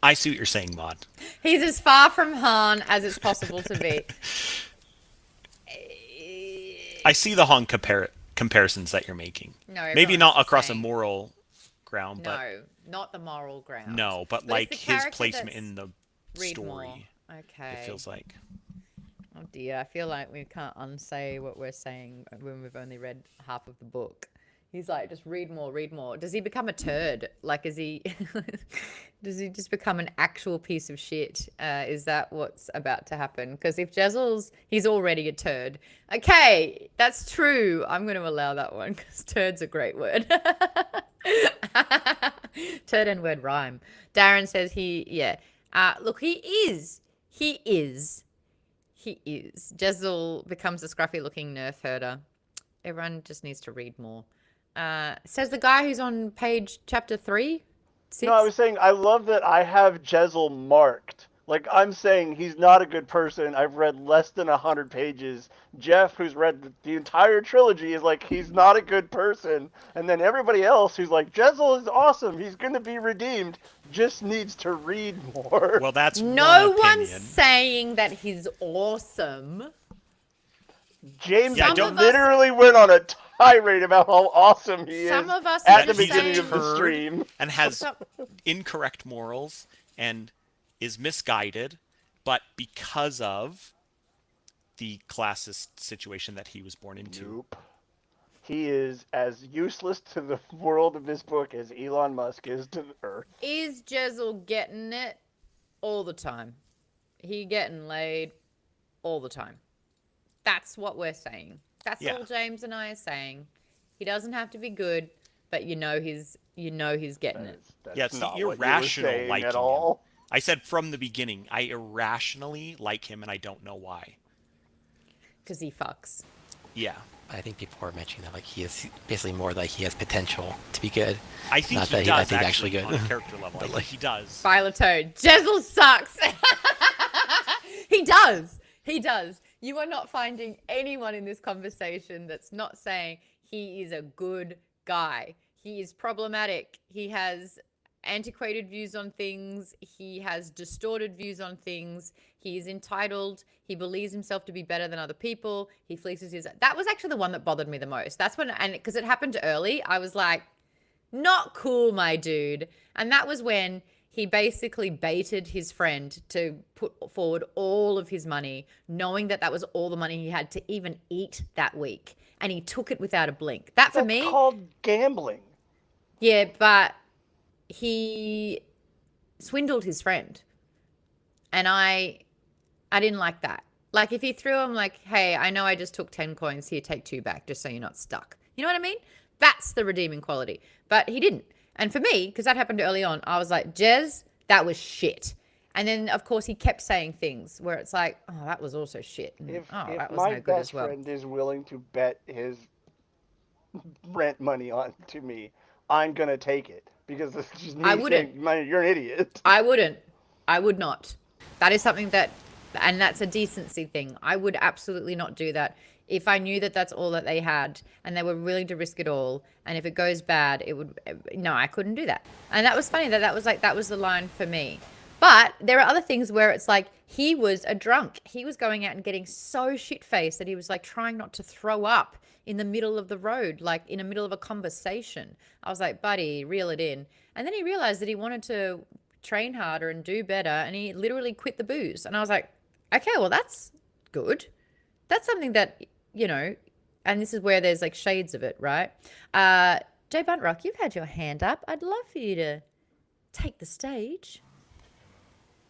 I see what you're saying, Maude. He's as far from Han as it's possible to be. I see the Han comparisons that you're making. No, maybe not everyone's across saying. a moral ground, but No, not the moral ground. no, but it's like the his character placement that's- in the Read story. more. Okay. It feels like. Oh dear, I feel like we can't unsay what we're saying when we've only read half of the book. He's like, just read more, read more. Does he become a turd? Like, is he... does he just become an actual piece of shit? Is that what's about to happen? Because if Jezzel's... He's already a turd. Okay, that's true. I'm going to allow that one because turd's a great word. Turd and word rhyme. Darren says yeah. Look, he is. Jezzel becomes a scruffy-looking nerf herder. Everyone just needs to read more. Says the guy who's on chapter 3? 6? No, I was saying I love that I have Jezzel marked. Like, I'm saying he's not a good person. I've read less than 100 pages. Jeff, who's read the entire trilogy, is like, he's not a good person. And then everybody else who's like, Jezzel is awesome. He's going to be redeemed. Just needs to read more. Well, that's no one one's opinion. saying that he's awesome. James Yeah, literally went on a tirade about how awesome he Some is of us at are the just beginning saying, of the stream. And has Some- incorrect morals and is misguided, but because of the classist situation that he was born into. Nope. He is as useless to the world of this book as Elon Musk is to the Earth. is Jezzel getting it all the time? He getting laid all the time. That's what we're saying. That's Yeah. all James and I are saying. He doesn't have to be good, but you know he's getting it. That's Yeah, it's the not what you were irrational saying liking at him. all. I said from the beginning, I irrationally like him, and I don't know why. Because he fucks. Yeah. I think people are mentioning that like he is basically more like he has potential to be good. I think Not he that does he's actually good. on a character level. I think he does. Violet Toad. Jezzel sucks. He does. He does. You are not finding anyone in this conversation that's not saying he is a good guy. He is problematic. He has antiquated views on things. He has distorted views on things. He is entitled. He believes himself to be better than other people. He fleeces his... That was actually the one that bothered me the most. That's when... And because it happened early, I was like, not cool, my dude. And that was when he basically baited his friend to put forward all of his money, knowing that that was all the money he had to even eat that week. And he took it without a blink. That, for me... That's called gambling. Yeah, but he swindled his friend. And I didn't like that. Like, if he threw him like, hey, I know I just took 10 coins, here, take 2 back, just so you're not stuck. You know what I mean? That's the redeeming quality. But he didn't. And for me, because that happened early on, I was like, Jez, that was shit. And then, of course, he kept saying things where it's like, oh, that was also shit. And, If that was my no good best as well. friend is willing to bet his rent money on to me, I'm gonna take it because it's just me I wouldn't. saying, you're an idiot. I wouldn't. I would not. That is something that, and that's a decency thing. I would absolutely not do that. If I knew that that's all that they had and they were willing to risk it all, and if it goes bad, it would, no, I couldn't do that. And that was funny that was the line for me. But there are other things where it's like he was a drunk. He was going out and getting so shit-faced that he was like trying not to throw up in the middle of the road, like in the middle of a conversation. I was like, buddy, reel it in. And then he realized that he wanted to train harder and do better, and he literally quit the booze. And I was like, okay, well, that's good. That's something that, you know, and this is where there's like shades of it, right? Jay Buntrock, you've had your hand up. I'd love for you to take the stage.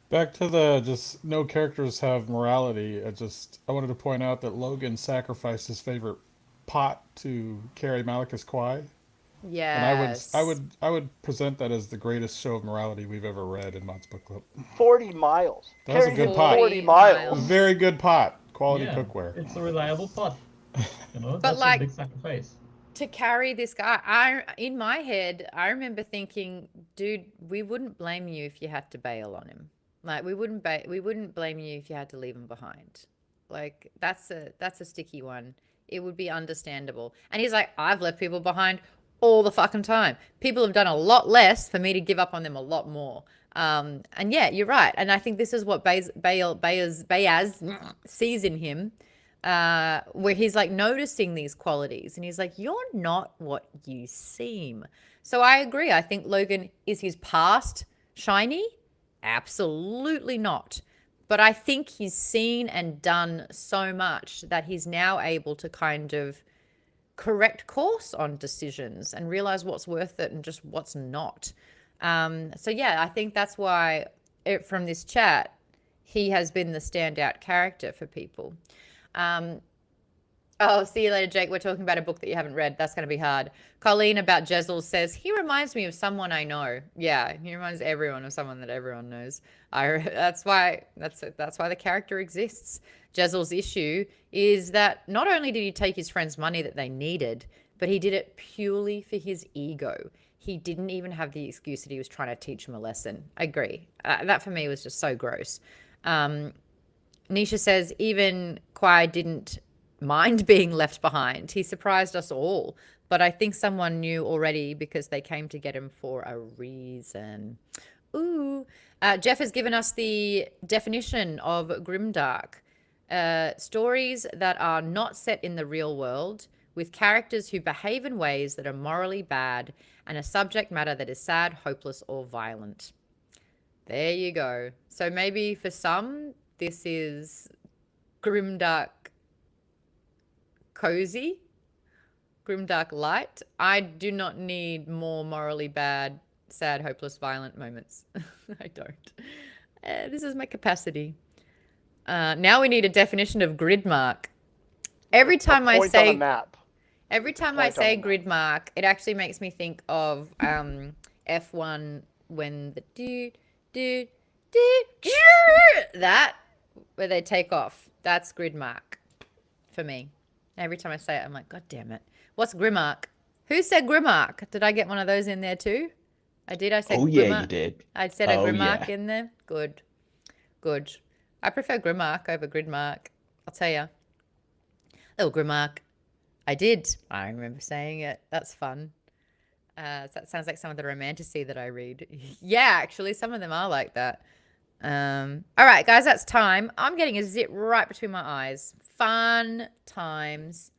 Back to the just no characters have morality. I wanted to point out that Logan sacrificed his favorite pot to carry Malachus Kwai. Yes. And I would present that as the greatest show of morality we've ever read in Mott's Book Club. 40 miles. That was a Carried good pot. 40 A miles. very good pot. Quality Yeah, cookware. it's a reliable pot. You know, But that's like- a big sacrifice. To carry this guy, in my head, I remember thinking, dude, we wouldn't blame you if you had to bail on him. Like, we wouldn't blame you if you had to leave him behind. Like, that's a sticky one. It would be understandable. And he's like, I've left people behind all the fucking time. People have done a lot less for me to give up on them a lot more. And yeah, you're right. And I think this is what Bayaz sees in him, where he's like noticing these qualities, and he's like, you're not what you seem. So I agree. I think Logan, is his past shiny? Absolutely not. But I think he's seen and done so much that he's now able to kind of correct course on decisions and realize what's worth it and just what's not. So yeah, I think that's why from this chat, he has been the standout character for people. Oh, see you later, Jake. We're talking about a book that you haven't read. That's going to be hard. Colleen about Jezzel says, he reminds me of someone I know. Yeah, he reminds everyone of someone that everyone knows. That's why the character exists. Jezzel's issue is that not only did he take his friend's money that they needed, but he did it purely for his ego. He didn't even have the excuse that he was trying to teach him a lesson. I agree. That for me was just so gross. Nisha says, even Kwai didn't mind being left behind. He surprised us all, but I think someone knew already because they came to get him for a reason. Ooh. Jeff has given us the definition of grimdark. Stories that are not set in the real world, with characters who behave in ways that are morally bad and a subject matter that is sad, hopeless, or violent. There you go. So maybe for some, this is grimdark cozy, grimdark light. I do not need more morally bad, sad, hopeless, violent moments. I don't. This is my capacity. Now we need a definition of grid mark. Every time I Point on a say map. Every time I Point on say the map. grid mark, it actually makes me think of F1 when the that where they take off. That's grid mark for me. Every time I say it, I'm like, God damn it. What's Grimmark? Who said Grimmark? Did I get one of those in there too? I did. I said Oh yeah, Grimmark. you did. I said a Oh Grimmark yeah. in there. Good. Good. I prefer Grimmark over Gridmark. I'll tell you. Oh, Grimmark. I did. I remember saying it. That's fun. That sounds like some of the romantasy that I read. Yeah, actually, some of them are like that. All right, guys, that's time. I'm getting a zit right between my eyes. Fun times.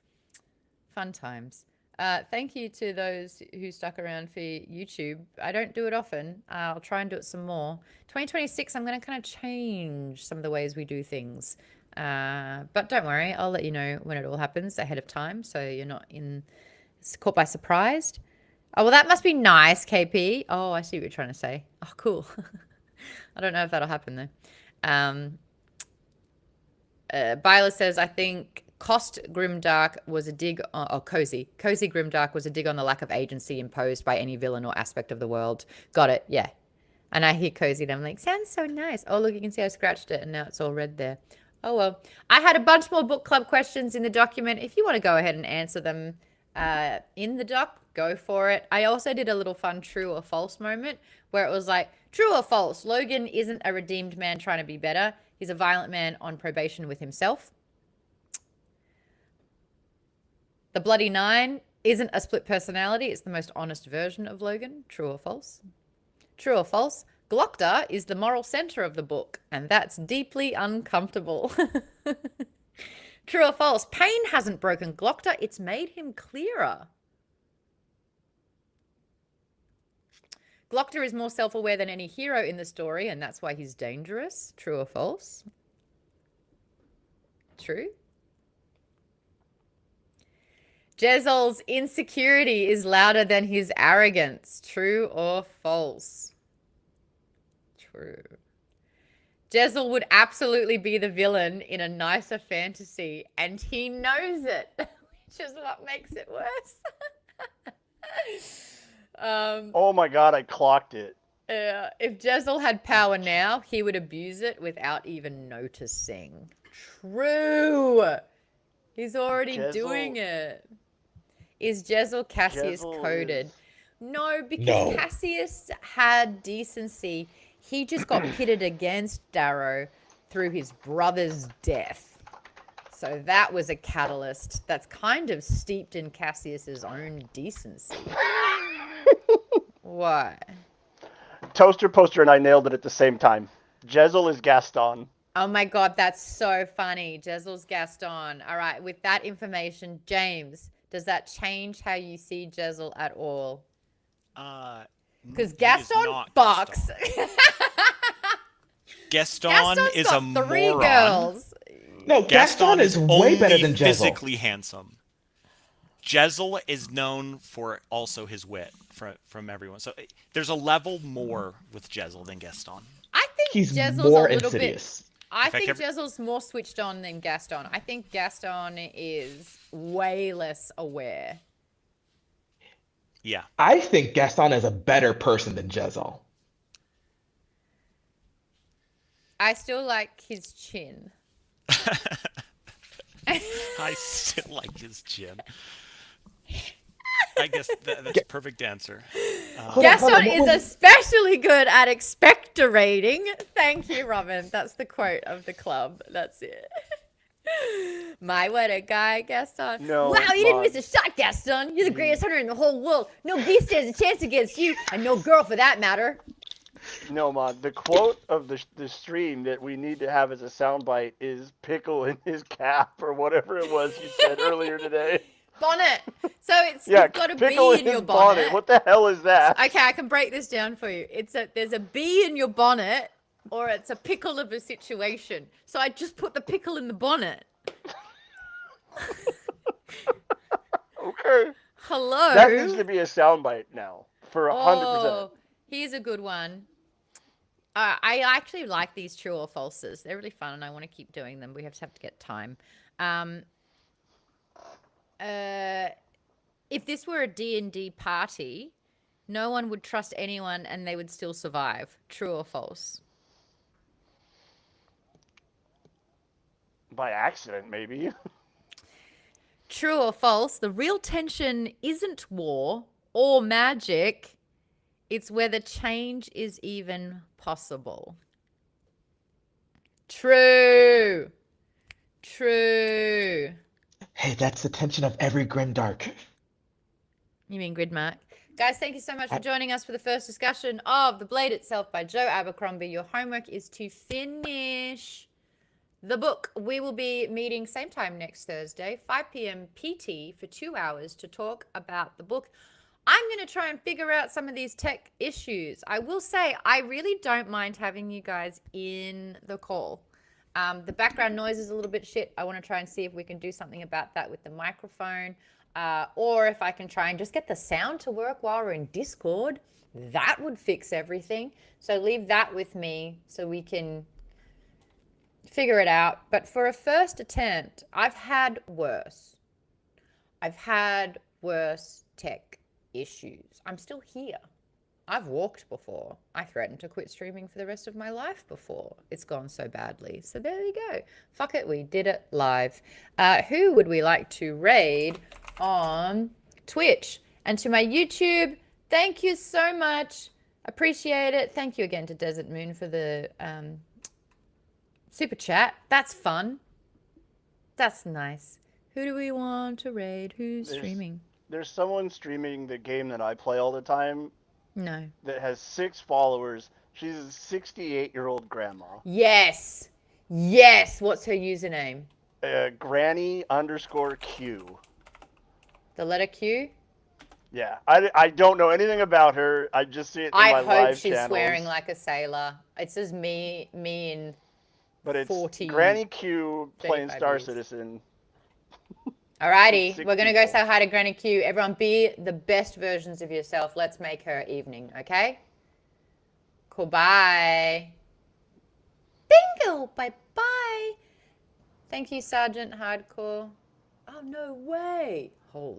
Fun times. Thank you to those who stuck around for YouTube. I don't do it often. I'll try and do it some more. 2026, I'm going to kind of change some of the ways we do things. But don't worry, I'll let you know when it all happens ahead of time, so you're not caught by surprise. Oh, well, that must be nice, KP. Oh, I see what you're trying to say. Oh, cool. I don't know if that'll happen, though. Byler says, I think Cost Grimdark was a dig on, Cozy Grimdark was a dig on the lack of agency imposed by any villain or aspect of the world. Got it, yeah. And I hear Cozy and I'm like, sounds so nice. Oh, look, you can see I scratched it and now it's all red there. Oh, well. I had a bunch more book club questions in the document. If you want to go ahead and answer them in the doc, go for it. I also did a little fun true or false moment where it was like, true or false, Logan isn't a redeemed man trying to be better. He's a violent man on probation with himself. The Bloody Nine isn't a split personality. It's the most honest version of Logan. True or false? True or false? Glockta is the moral center of the book, and that's deeply uncomfortable. True or false? Pain hasn't broken Glockta. It's made him clearer. Glockta is more self-aware than any hero in the story, and that's why he's dangerous. True or false? True. Jezal's insecurity is louder than his arrogance. True or false? True. Jezal would absolutely be the villain in a nicer fantasy, and he knows it, which is what makes it worse. Oh my god, I clocked it. If Jezal had power now, he would abuse it without even noticing. True. He's already doing it. Is Jezal Cassius coded? No, because Cassius had decency. He just got pitted against Darrow through his brother's death. So that was a catalyst that's kind of steeped in Cassius's own decency. What? Toaster, Poster, and I nailed it at the same time. Jezal is Gaston. Oh my god, that's so funny. Jezal's Gaston. All right, with that information, James, does that change how you see Jezal at all? Because Gaston fucks. Gaston is a moron. 3 girls. No, Gaston is way better than Jezal. Physically handsome. Jezal is known for also his wit from everyone. So there's a level more with Jezal than Gaston. I think he's Jezal's more a little insidious. bit. I think Jezal's more switched on than Gaston. I think Gaston is way less aware. Yeah. I think Gaston is a better person than Jezal. I still like his chin. I still like his chin. I guess that's a perfect answer. Gaston is especially good at expectorating. Thank you, Robin. That's the quote of the club. That's it. My, what a guy, Gaston. No, wow, you didn't miss a shot, Gaston. You're the greatest hunter in the whole world. No beast has a chance against you, and no girl for that matter. No, Maude. The quote of the stream that we need to have as a soundbite is "pickle in his cap" or whatever it was you said earlier today. Bonnet. So it's Yeah, you've got a pickle bee in in your his bonnet. What the hell is that? Okay, I can break this down for you. There's a bee in your bonnet, or it's a pickle of a situation. So I just put the pickle in the bonnet. Okay. Hello. That needs to be a soundbite now for 100%. Oh, here's a good one. I actually like these true or falses. They're really fun, and I want to keep doing them. We have to get time. If this were a D&D party, no one would trust anyone, and they would still survive. True or false? By accident, maybe. True or false? The real tension isn't war or magic. It's whether change is even possible. True. True. Hey, that's the tension of every grimdark. You mean Gridmark? Guys, thank you so much for joining us for the first discussion of The Blade Itself by Joe Abercrombie. Your homework is to finish the book. We will be meeting same time next Thursday, 5 p.m. PT, for 2 hours to talk about the book. I'm going to try and figure out some of these tech issues. I will say I really don't mind having you guys in the call. The background noise is a little bit shit. I want to try and see if we can do something about that with the microphone, or if I can try and just get the sound to work while we're in Discord. That would fix everything. So leave that with me so we can figure it out. But for a first attempt, I've had worse. I've had worse tech issues. I'm still here. I've walked before. I threatened to quit streaming for the rest of my life before. It's gone so badly. So there you go. Fuck it, we did it live. Who would we like to raid on Twitch? And to my YouTube, thank you so much. Appreciate it. Thank you again to Desert Moon for the super chat. That's fun. That's nice. Who do we want to raid? Who's streaming? There's someone streaming the game that I play all the time. No. That has 6 followers. She's a 68-year-old grandma. Yes. Yes. What's her username? Granny_Q. The letter Q? Yeah. I don't know anything about her. I just see it in my live channels. I hope she's swearing like a sailor. It says me in but it's 40, Granny Q playing Star years. Citizen. Alrighty, we're going to go say hi to Granny Q. Everyone be the best versions of yourself. Let's make her evening, okay? Cool, bye. Bingo, bye-bye. Thank you, Sergeant Hardcore. Oh, no way. Holy